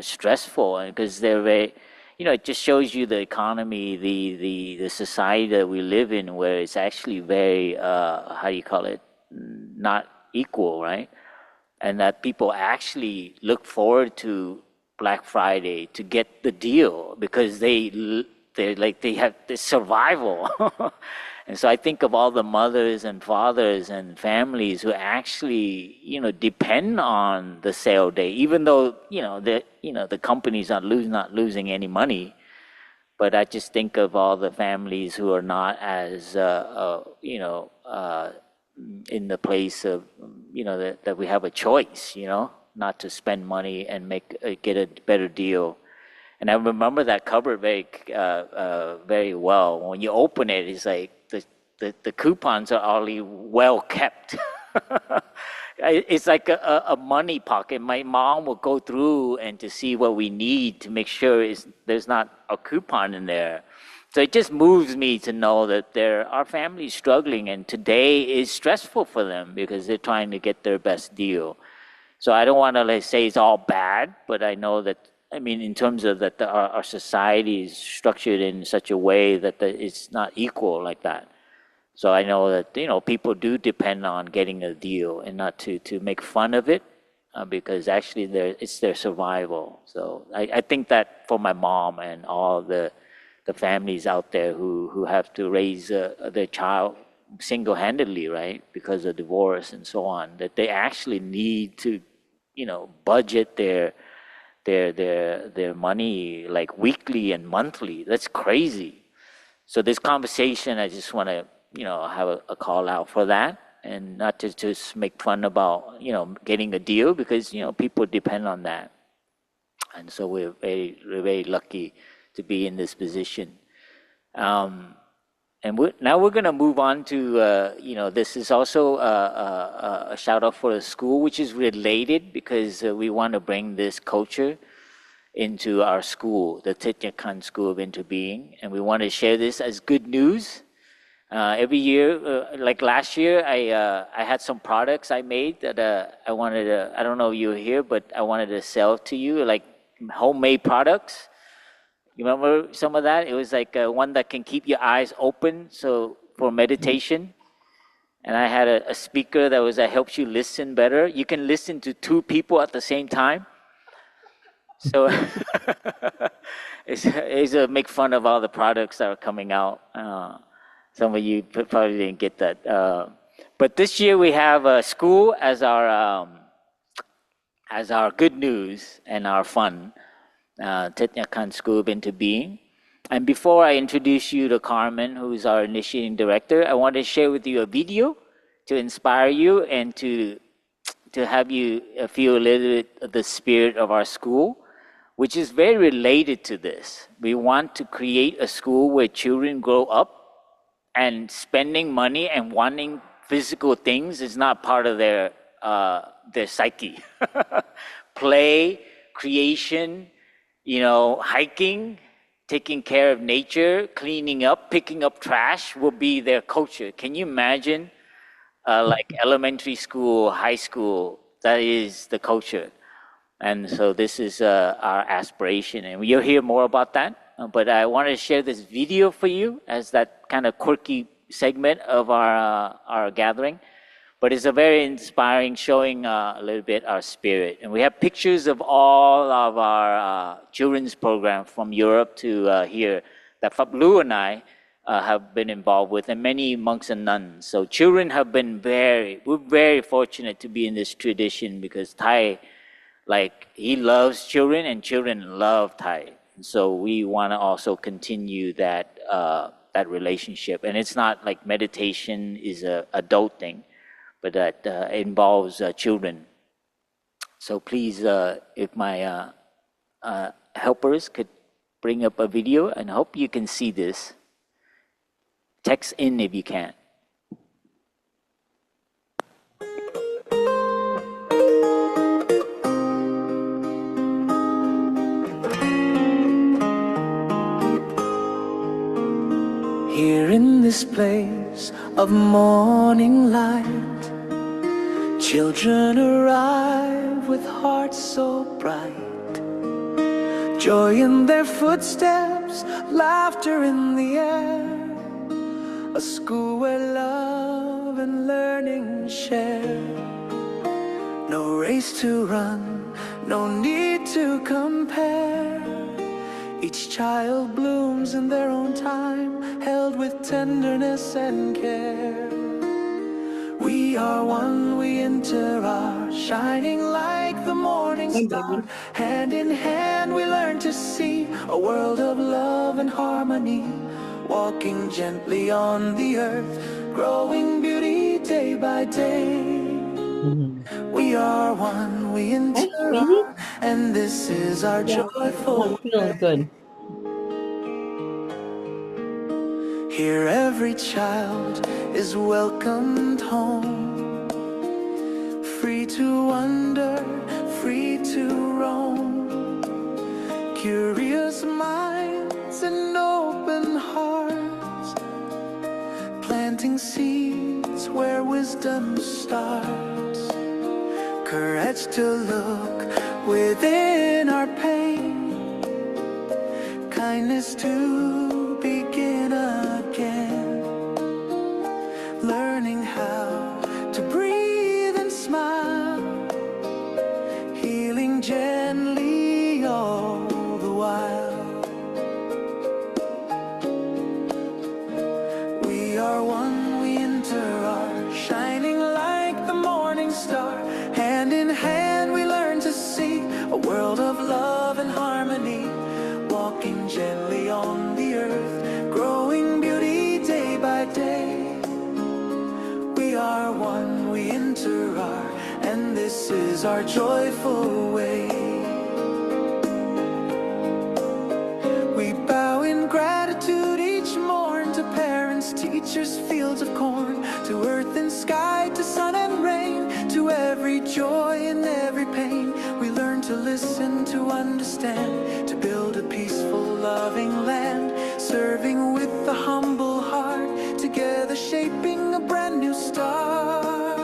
stressful, and because they're very it just shows you the economy, the society that we live in, where it's actually very how do you call it, not equal, right? And that people actually look forward to Black Friday to get the deal because they have this survival. And so I think of all the mothers and fathers and families who actually depend on the sale day, even though the companies are not losing any money. But I just think of all the families who are not as in the place of that we have a choice, not to spend money and get a better deal. And I remember that cupboard very well. When you open it, it's like the coupons are already well kept. It's like a money pocket. My mom will go through and to see what we need to make sure there's not a coupon in there. So it just moves me to know that there are families struggling, and today is stressful for them because they're trying to get their best deal. So I don't want to say it's all bad, but I know that, in terms of that our society is structured in such a way that it's not equal like that. So I know that people do depend on getting a deal and not to make fun of it, because actually it's their survival. So I think that for my mom and all the families out there who have to raise their child single-handedly, right, because of divorce and so on, that they actually need to budget their their money like weekly and monthly. That's crazy. So this conversation, I just want to have a call out for that, and not to just make fun about getting a deal, because people depend on that, and so we're very lucky to be in this position. And now we're going to move on to, this is also a shout out for the school, which is related, because we want to bring this culture into our school, the Thich School of Interbeing, and we want to share this as good news. Every year, like last year, I had some products I made that I wanted to, I don't know if you were here, but I wanted to sell to you, like homemade products. You remember some of that? It was like one that can keep your eyes open, so for meditation. And I had a speaker that helps you listen better. You can listen to two people at the same time. So it's make fun of all the products that are coming out. Some of you probably didn't get that. But this year we have school as our good news and our fun. Thich School of Interbeing. And before I introduce you to Carmen, who is our initiating director, I want to share with you a video to inspire you and to have you feel a little bit of the spirit of our school, which is very related to this. We want to create a school where children grow up and spending money and wanting physical things is not part of their psyche. Play, creation, hiking, taking care of nature, cleaning up, picking up trash will be their culture. Can you imagine like elementary school, high school, that is the culture. And so this is our aspiration, and you'll hear more about that. But I wanted to share this video for you as that kind of quirky segment of our gathering. But it's a very inspiring, showing a little bit our spirit. And we have pictures of all of our children's program from Europe to here that Phap Lu and I have been involved with, and many monks and nuns. So children have been we're very fortunate to be in this tradition, because Thai, he loves children and children love Thai. And so we want to also continue that relationship. And it's not like meditation is an adult thing, but that involves children. So please, if my helpers could bring up a video, and hope you can see this. Text in if you can. Here in this place of morning light, children arrive with hearts so bright, joy in their footsteps, laughter in the air, a school where love and learning share. No race to run, no need to compare. Each child blooms in their own time, held with tenderness and care. We are one, we enter our shining like the morning star. Hand in hand we learn to see a world of love and harmony, walking gently on the earth, growing beauty day by day. We are one, we enter our, and this is our joyful Feels good. Here every child is welcomed home, free to wander, free to roam, curious minds and open hearts, planting seeds where wisdom starts, courage to look within our pain, kindness to begin again, learning how to breathe and smile, healing gently all the while. We are one, we enter our shining like the morning star. Hand in hand we learn to see a world of love day. We are one, we enter our, and this is our joyful way. We bow in gratitude each morn to parents, teachers, fields of corn, to earth and sky, to sun and rain, to every joy and every pain. We learn to listen, to understand, to build a peaceful, loving land, serving with a humble heart, together shaping a brand new start.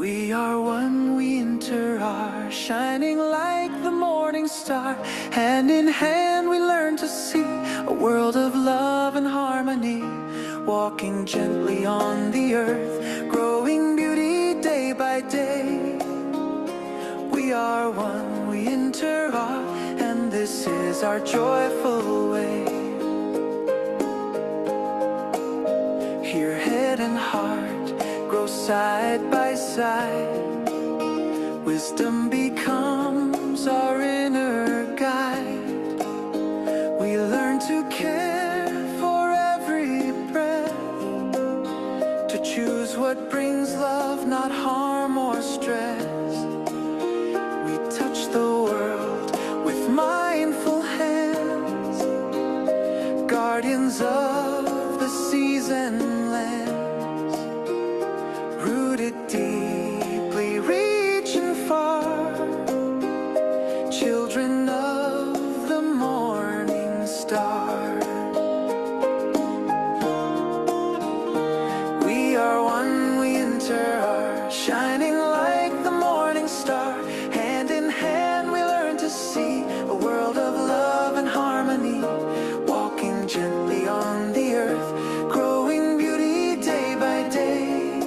We are one, we enter our, shining like the morning star. Hand in hand we learn to see a world of love and harmony, walking gently on the earth, growing beauty day by day. We are one, we enter our, and this is our joyful way. Here head and heart grow side by side. Wisdom becomes our inner guide. We learn to care for every breath, to choose what brings love, not harm or stress. We touch the world with mindful hands, guardians of the seas and lands, rooted deeply, reaching far, children of the morning star. We are one, we enter our, shining like the morning star. Hand in hand we learn to see a world of love and harmony, walking gently on the earth, growing beauty day by day.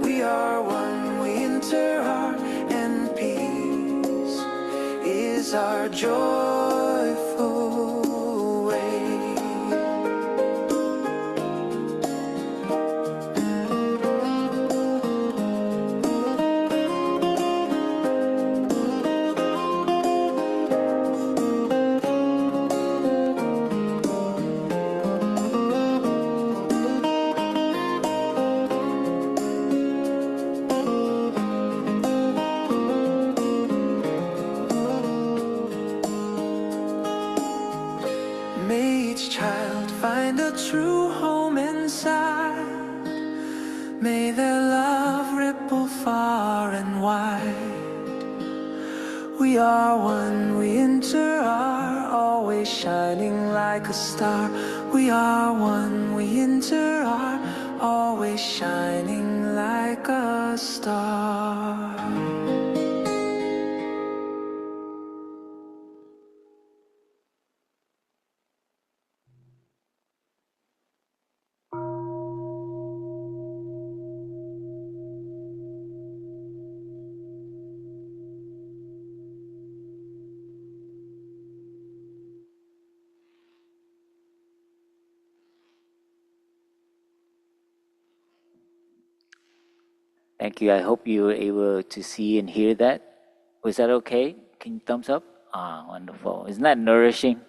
We are one, we enter our, and peace is our joyful way. May each child find a true home inside. May their love ripple far and wide. We are one, we enter our, always shining like a star. We are one, we enter our, always shining like a star. Thank you. I hope you were able to see and hear that. Was that okay? Can you thumbs up? Ah, wonderful. Isn't that nourishing?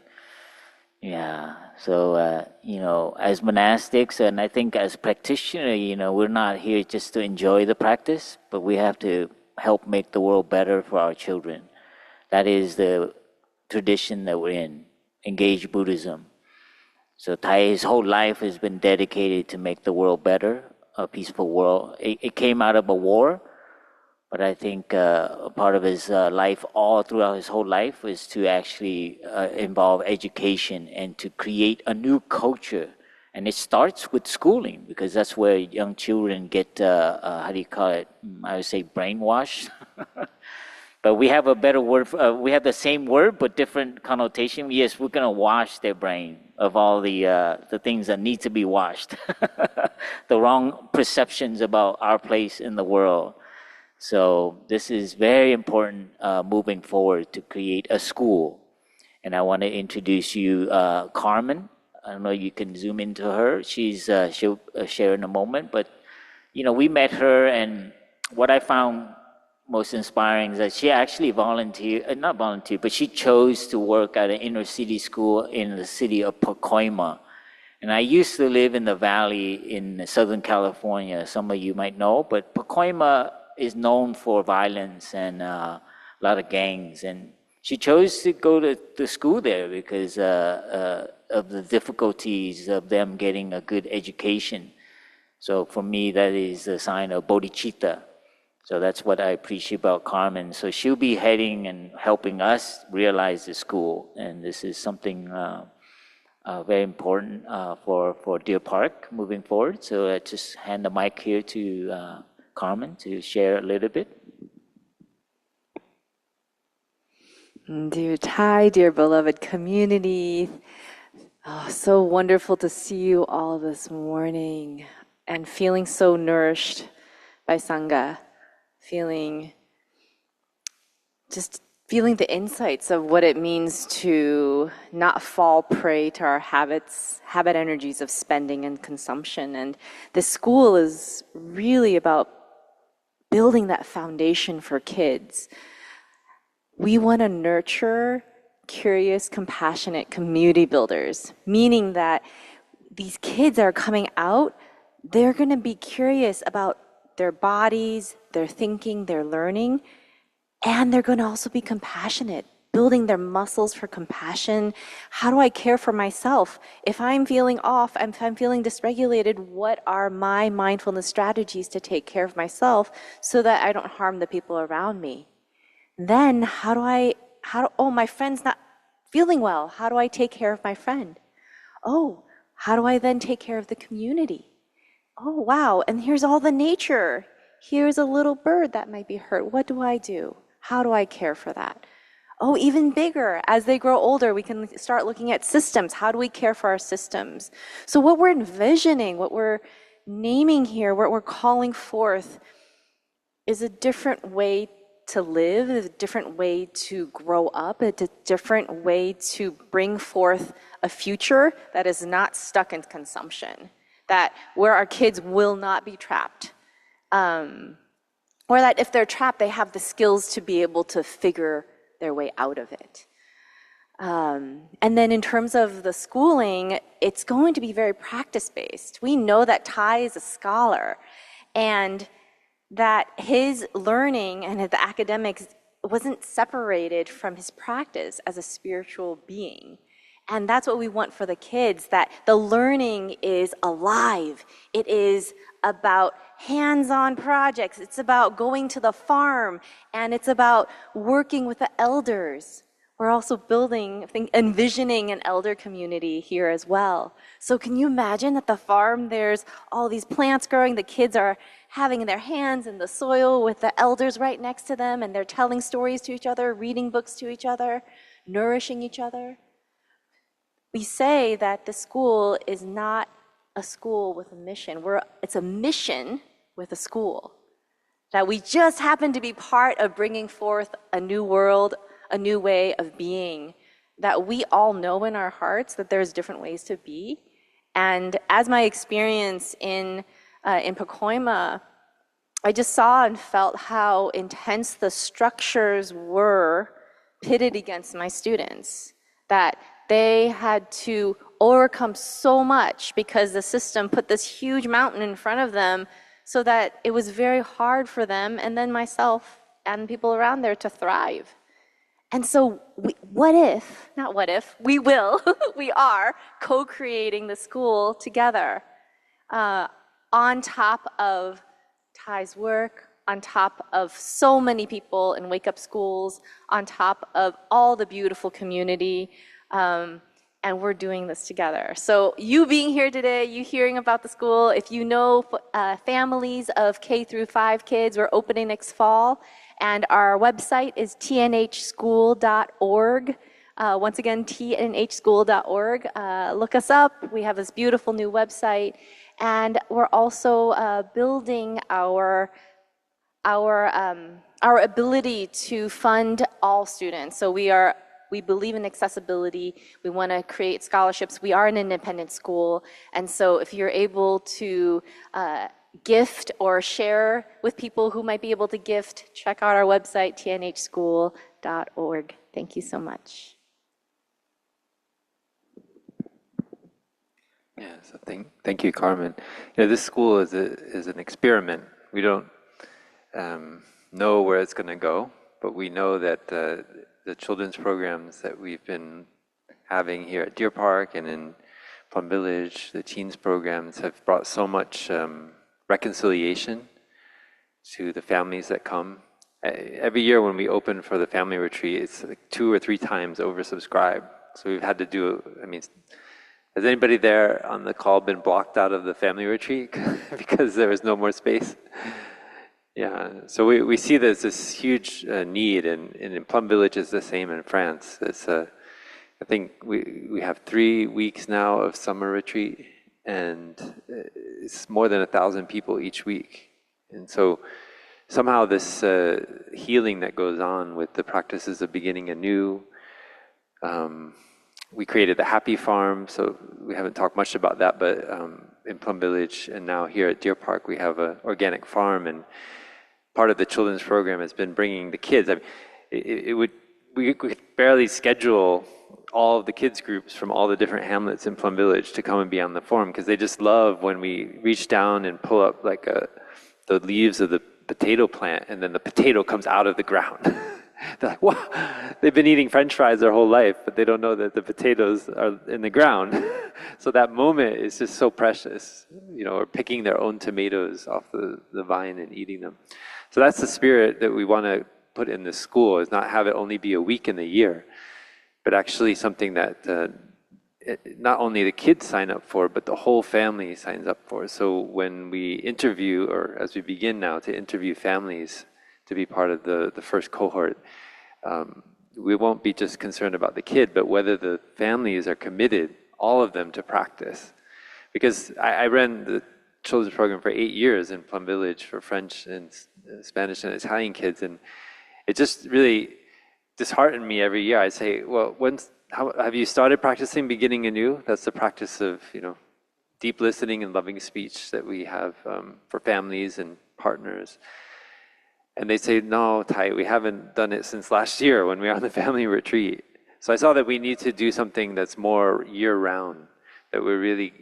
Yeah. So, as monastics, and I think as practitioners, we're not here just to enjoy the practice, but we have to help make the world better for our children. That is the tradition that we're in, engaged Buddhism. So Thai, his whole life has been dedicated to make the world better, a peaceful world. It came out of a war, but I think a part of his life, all throughout his whole life, was to actually involve education and to create a new culture. And it starts with schooling, because that's where young children get, how do you call it? I would say brainwashed. But we have a better word, we have the same word, but different connotation. Yes, we're gonna wash their brain of all the things that need to be washed. The wrong perceptions about our place in the world. So this is very important moving forward to create a school. And I want to introduce you Carmen. I don't know, you can zoom into her. She'll share in a moment, but we met her, and what I found most inspiring is that she actually volunteered, not volunteered, but she chose to work at an inner city school in the city of Pacoima. And I used to live in the valley in Southern California, some of you might know, but Pacoima is known for violence and a lot of gangs. And she chose to go to the school there because of the difficulties of them getting a good education. So for me, that is a sign of bodhicitta. So that's what I appreciate about Carmen. So she'll be heading and helping us realize the school. And this is something very important for Deer Park moving forward. So I just hand the mic here to Carmen to share a little bit. Dear Thai, dear beloved community, so wonderful to see you all this morning and feeling so nourished by Sangha, feeling the insights of what it means to not fall prey to our habit energies of spending and consumption. And this school is really about building that foundation for kids. We want to nurture curious, compassionate community builders, meaning that these kids that are coming out, they're going to be curious about their bodies, their thinking, their learning, and they're going to also be compassionate, building their muscles for compassion. How do I care for myself? If I'm feeling off, if I'm feeling dysregulated, what are my mindfulness strategies to take care of myself so that I don't harm the people around me? Then my friend's not feeling well. How do I take care of my friend? Oh, how do I then take care of the community? Oh, wow, and here's all the nature. Here's a little bird that might be hurt. What do I do? How do I care for that? Oh, even bigger, as they grow older, we can start looking at systems. How do we care for our systems? So what we're envisioning, what we're naming here, what we're calling forth is a different way to live, a different way to grow up, a different way to bring forth a future that is not stuck in consumption, that where our kids will not be trapped. Or that if they're trapped, they have the skills to be able to figure their way out of it. And then in terms of the schooling, it's going to be very practice-based. We know that Thai is a scholar, and that his learning and the academics wasn't separated from his practice as a spiritual being. And that's what we want for the kids, that the learning is alive. It is about hands-on projects. It's about going to the farm, and it's about working with the elders. We're also envisioning an elder community here as well. So can you imagine at the farm, there's all these plants growing, the kids are having their hands in the soil with the elders right next to them, and they're telling stories to each other, reading books to each other, nourishing each other. We say that the school is not a school with a mission. It's a mission with a school. That we just happen to be part of bringing forth a new world, a new way of being, that we all know in our hearts that there's different ways to be. And as my experience in Pacoima, I just saw and felt how intense the structures were pitted against my students, that they had to overcome so much because the system put this huge mountain in front of them so that it was very hard for them and then myself and people around there to thrive. And so we will, we are co-creating the school together on top of Thai's work, on top of so many people in Wake Up Schools, on top of all the beautiful community, and we're doing this together. So you being here today, you hearing about the school, if you know families of K through 5 kids, we're opening next fall, and our website is tnhschool.org. Once again, tnhschool.org. Look us up. We have this beautiful new website, and we're also building our ability to fund all students. So we believe in accessibility. We want to create scholarships. We are an independent school, and so if you're able to gift or share with people who might be able to gift, check out our website, tnhschool.org. Thank you so much. Yeah, so thank you, Carmen. This school is an experiment. We don't know where it's going to go, but we know that the children's programs that we've been having here at Deer Park and in Plum Village, the teens programs have brought so much reconciliation to the families that come. Every year when we open for the family retreat, it's like 2 or 3 times oversubscribed. So we've had to do, has anybody there on the call been blocked out of the family retreat because there was no more space? Yeah, so we see there's this huge need, and in Plum Village is the same in France. I think we have 3 weeks now of summer retreat, and it's more than 1,000 people each week. And so somehow this healing that goes on with the practices of beginning anew, we created the Happy Farm, so we haven't talked much about that, but in Plum Village and now here at Deer Park, we have an organic farm, and part of the children's program has been bringing the kids. We could barely schedule all of the kids groups from all the different hamlets in Plum Village to come and be on the farm, because they just love when we reach down and pull up like the leaves of the potato plant, and then the potato comes out of the ground. They're like, wow, they've been eating French fries their whole life, but they don't know that the potatoes are in the ground. So that moment is just so precious, or picking their own tomatoes off the vine and eating them. So that's the spirit that we want to put in the school, is not have it only be a week in the year, but actually something that not only the kids sign up for, but the whole family signs up for. So when we interview, or as we begin now to interview families to be part of the first cohort, we won't be just concerned about the kid, but whether the families are committed, all of them, to practice. Because I ran the children's program for 8 years in Plum Village for French and Spanish and Italian kids, and it just really disheartened me every year. I say, well, how have you started practicing beginning anew? That's the practice of deep listening and loving speech that we have for families and partners. And they say, no, Tai, we haven't done it since last year when we were on the family retreat. So I saw that we need to do something that's more year-round, that we're really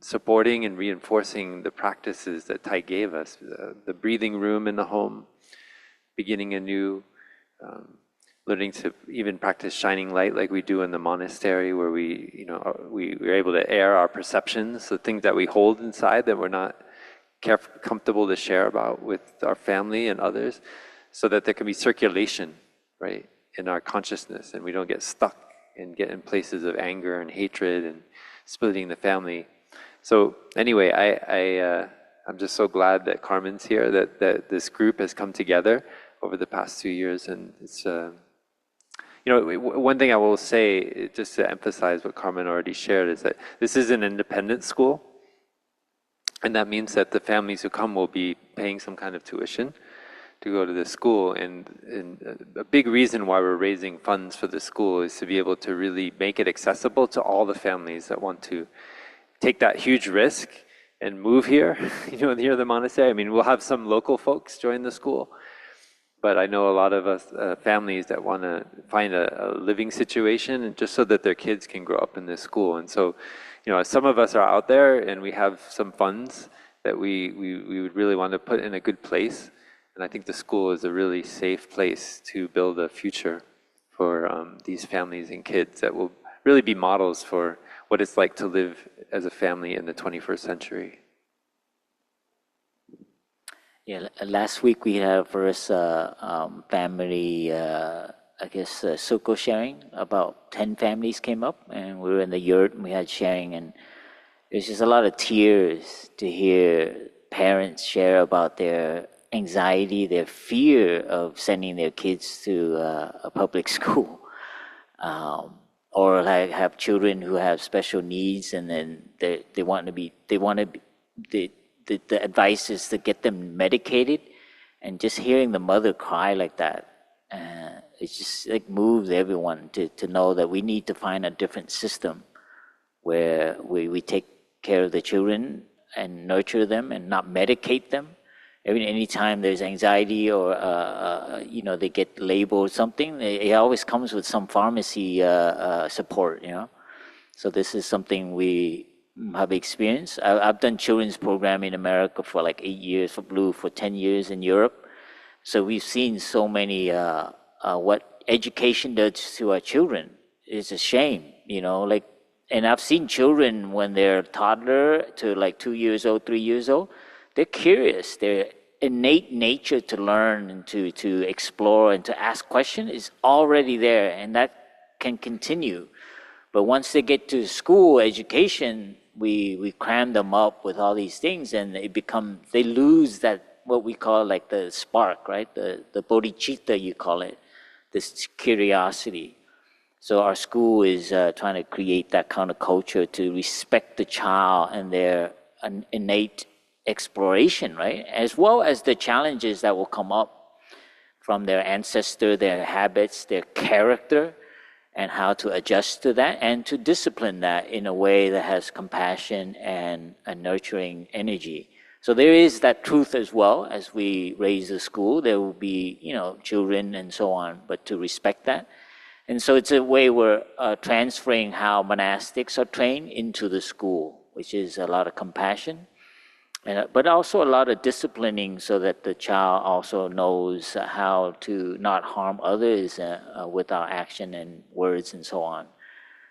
supporting and reinforcing the practices that Tai gave us, the breathing room in the home, beginning anew, learning to even practice shining light like we do in the monastery, where we're able to air our perceptions, the things that we hold inside that we're not comfortable to share about with our family and others, so that there can be circulation, right, in our consciousness, and we don't get stuck and get in places of anger and hatred and splitting the family. So anyway, I'm just so glad that Carmen's here, that this group has come together over the past 2 years, and it's one thing I will say, just to emphasize what Carmen already shared, is that this is an independent school. And that means that the families who come will be paying some kind of tuition to go to the school. And a big reason why we're raising funds for the school is to be able to really make it accessible to all the families that want to take that huge risk and move here, near the monastery. We'll have some local folks join the school, but I know a lot of us families that want to find a living situation, and just so that their kids can grow up in this school. And so, some of us are out there and we have some funds that we would really want to put in a good place. And I think the school is a really safe place to build a future for these families and kids that will really be models for what it's like to live as a family in the 21st century. Yeah, last week we had our first family, circle sharing. About 10 families came up, and we were in the yurt and we had sharing, and there's just a lot of tears to hear parents share about their anxiety, their fear of sending their kids to a public school, or like have children who have special needs, and then the advice is to get them medicated, and just hearing the mother cry like that, it just like moves everyone to know that we need to find a different system where we take care of the children and nurture them and not medicate them. Anytime there's anxiety or they get labeled something, it always comes with some pharmacy support. So this is something we have experienced. I've done children's program in America for like 8 years, for Blue for 10 years in Europe. So we've seen so many what education does to our children. It's a shame, and I've seen children when they're toddler to like 2 years old, 3 years old, they're curious. Their innate nature to learn and to explore and to ask questions is already there, and that can continue. But once they get to school education, we cram them up with all these things, and they lose that, what we call like the spark, right? The bodhicitta, you call it, this curiosity. So our school is trying to create that kind of culture to respect the child and their innate exploration, right? As well as the challenges that will come up from their ancestor, their habits, their character, and how to adjust to that and to discipline that in a way that has compassion and a nurturing energy. So there is that truth as well. As we raise the school, there will be, children and so on, but to respect that. And so it's a way we're transferring how monastics are trained into the school, which is a lot of compassion, but also a lot of disciplining so that the child also knows how to not harm others with our action and words and so on.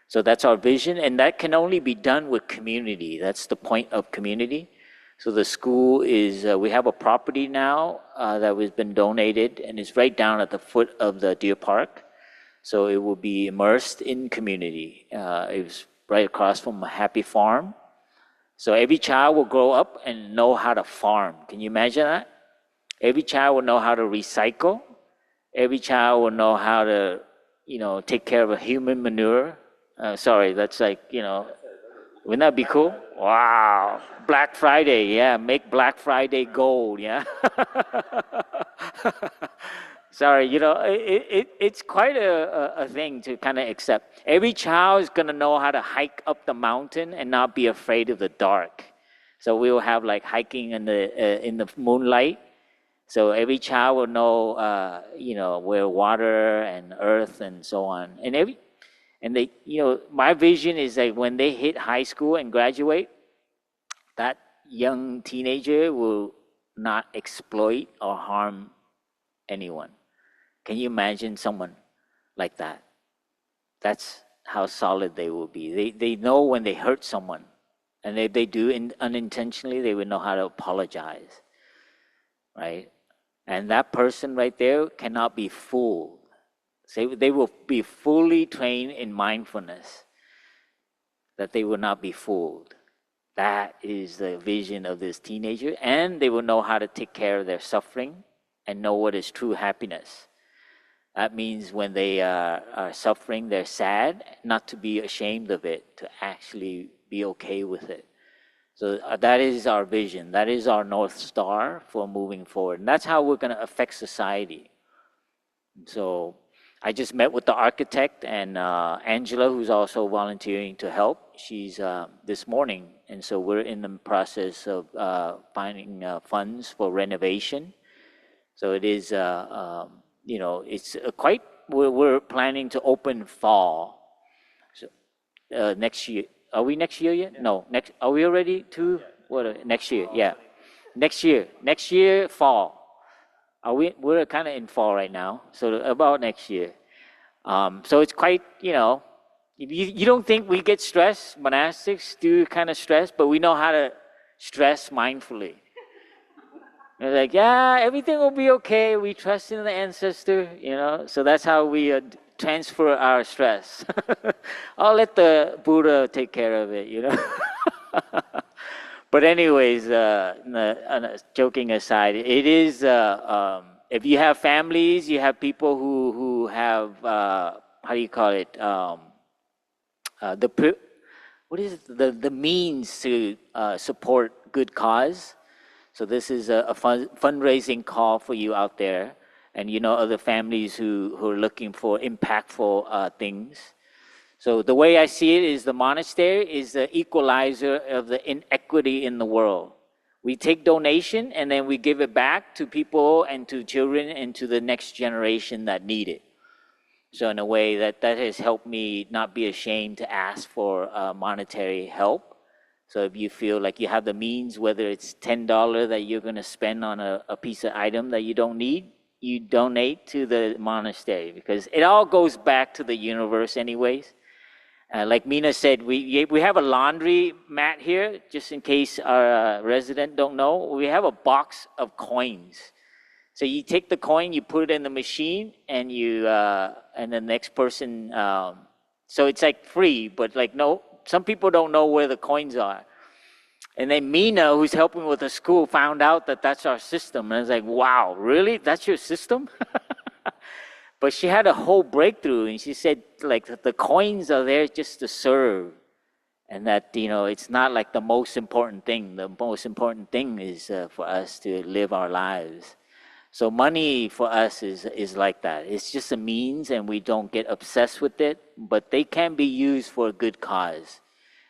So that's our vision, and that can only be done with community. That's the point of community. So the school is, we have a property now that has been donated, and it's right down at the foot of the Deer Park. So it will be immersed in community. It was right across from a happy farm. So every child will grow up and know how to farm. Can you imagine that? Every child will know how to recycle. Every child will know how to, take care of a human manure. Sorry, that's like, wouldn't that be cool? Wow. Black Friday, yeah, make Black Friday gold, yeah. Sorry, it's quite a thing to kind of accept. Every child is going to know how to hike up the mountain and not be afraid of the dark. So we will have like hiking in the moonlight. So every child will know, where water and earth and so on. And they, my vision is that when they hit high school and graduate, that young teenager will not exploit or harm anyone. Can you imagine someone like that? That's how solid they will be. They know when they hurt someone, and if they do unintentionally, they will know how to apologize, right? And that person right there cannot be fooled. So they will be fully trained in mindfulness, that they will not be fooled. That is the vision of this teenager, and they will know how to take care of their suffering and know what is true happiness. That means when they are suffering, they're sad, not to be ashamed of it, to actually be okay with it. So that is our vision. That is our North Star for moving forward. And that's how we're going to affect society. So I just met with the architect and Angela, who's also volunteering to help. She's this morning. And so we're in the process of finding funds for renovation. So it is... it's quite, we're planning to open fall. So next year, are we next year yet? No, are we already next year? Yeah. Next year, fall. We're kind of in fall right now. So about next year. So it's quite, you don't think we get stressed. Monastics do kind of stress, but we know how to stress mindfully. They're like, yeah, everything will be okay. We trust in the ancestor, So that's how we transfer our stress. I'll let the Buddha take care of it, But anyways, joking aside, it is, if you have families, you have people who have, how do you call it? What is it? The means to support good cause. So this is a fundraising call for you out there, and other families who are looking for impactful things. So the way I see it is the monastery is the equalizer of the inequity in the world. We take donation and then we give it back to people and to children and to the next generation that need it. So in a way that has helped me not be ashamed to ask for monetary help. So if you feel like you have the means, whether it's $10 that you're going to spend on a piece of item that you don't need, you donate to the monastery, because it all goes back to the universe anyways. Like Mina said, we have a laundry mat here, just in case our resident don't know. We have a box of coins. So you take the coin, you put it in the machine, and you and the next person. So it's like free, but like no, some people don't know where the coins are. And then Mina, who's helping with the school, found out that that's our system, and I was like, "Wow, really? That's your system?" But she had a whole breakthrough, and she said, like, the coins are there just to serve, and that, you know, it's not like the most important thing. The most important thing is for us to live our lives. So money for us is like that. It's just a means, and we don't get obsessed with it, but they can be used for a good cause.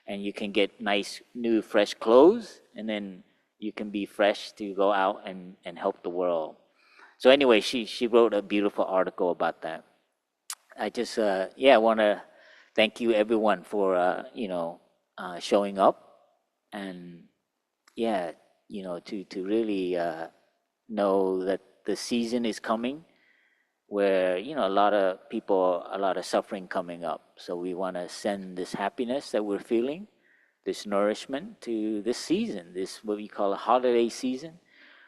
And you can get nice, new, fresh clothes, and then you can be fresh to go out and help the world. So anyway, she wrote a beautiful article about that. I just, I want to thank you everyone for, showing up, and to really know that the season is coming where, a lot of people, a lot of suffering coming up. So we want to send this happiness that we're feeling, this nourishment to this season, this what we call a holiday season,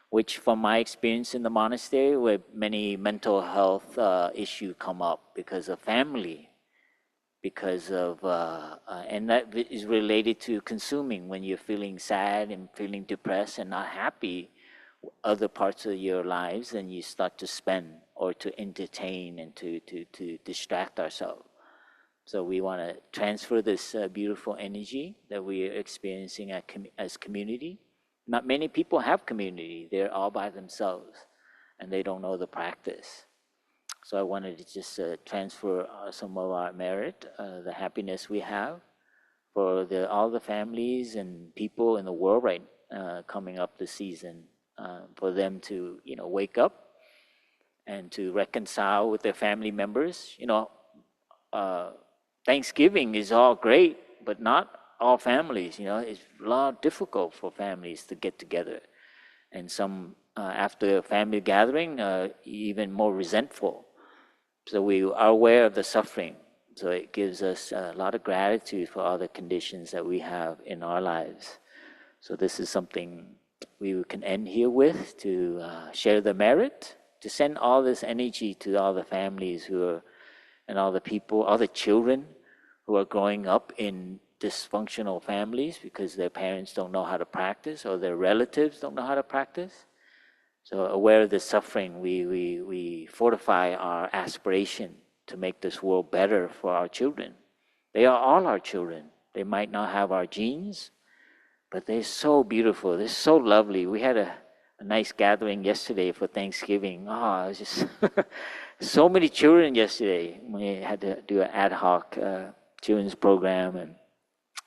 which from my experience in the monastery, where many mental health issues come up because of family, because of, and that is related to consuming. When you're feeling sad and feeling depressed and not happy, other parts of your lives, then you start to spend or to entertain and to distract ourselves. So we want to transfer this beautiful energy that we are experiencing as community. Not many people have community. They're all by themselves, and they don't know the practice. So I wanted to just transfer some of our merit, the happiness we have for all the families and people in the world right coming up this season, for them to wake up and to reconcile with their family members. Thanksgiving is all great, but not all families. It's a lot difficult for families to get together, and some after a family gathering, even more resentful. So we are aware of the suffering. So it gives us a lot of gratitude for all the conditions that we have in our lives. So this is something we can end here with, to share the merit, to send all this energy to all the families and all the people, all the children who are growing up in dysfunctional families because their parents don't know how to practice, or their relatives don't know how to practice. So aware of the suffering, we fortify our aspiration to make this world better for our children. They are all our children. They might not have our genes, but they're so beautiful. They're so lovely. We had a nice gathering yesterday for Thanksgiving. Oh, it was just so many children yesterday. We had to do an ad hoc children's program. And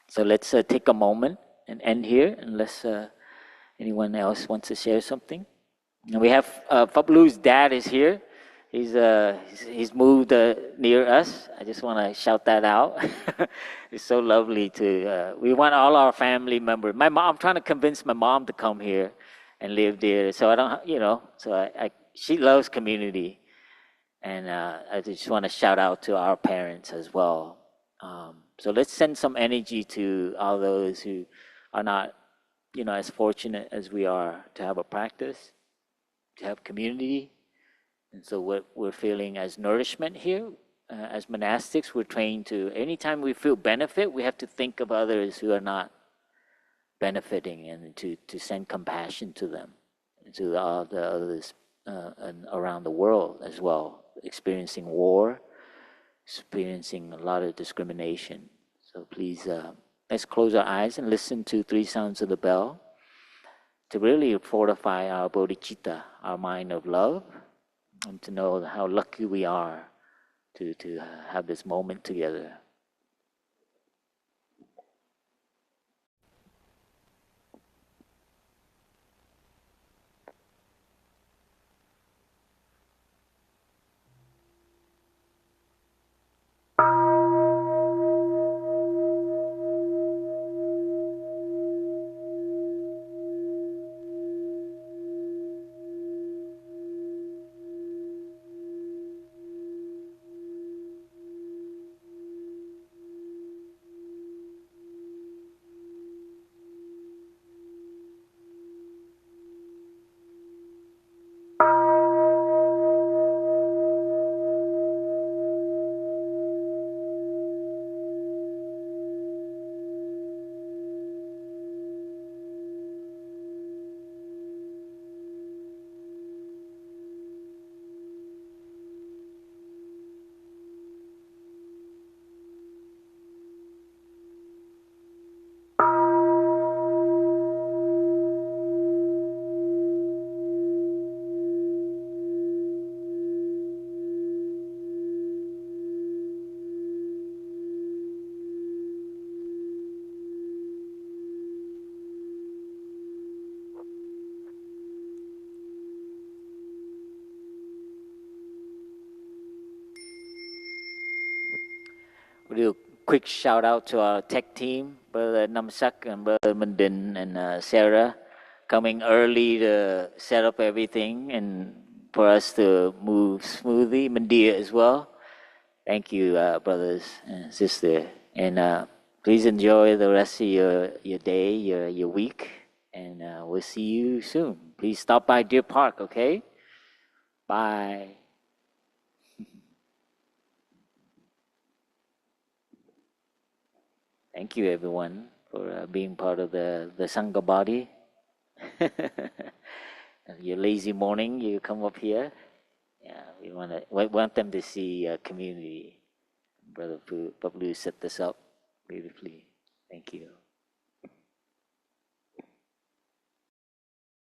so let's take a moment and end here, unless anyone else wants to share something. And we have Fablu's dad is here. He's moved near us. I just want to shout that out. It's so lovely to. We want all our family members. My mom. I'm trying to convince my mom to come here and live there. So I don't. So she loves community, and I just want to shout out to our parents as well. So let's send some energy to all those who are not, as fortunate as we are to have a practice, to have community. And so what we're feeling as nourishment here, as monastics, we're trained to, anytime we feel benefit, we have to think of others who are not benefiting, and to send compassion to them, and to all the others around the world as well, experiencing war, experiencing a lot of discrimination. So please, let's close our eyes and listen to 3 sounds of the bell to really fortify our bodhicitta, our mind of love, and to know how lucky we are to have this moment together. real quick shout out to our tech team, Brother Namsak and Brother Mundin and Sarah, coming early to set up everything and for us to move smoothly. Mandir as well. Thank you, brothers and sister. And please enjoy the rest of your day, your week, and we'll see you soon. Please stop by Deer Park, okay? Bye. Thank you, everyone, for being part of the sangha body. Your lazy morning, you come up here. Yeah, we want them to see community. Brother Pablu set this up beautifully. Thank you.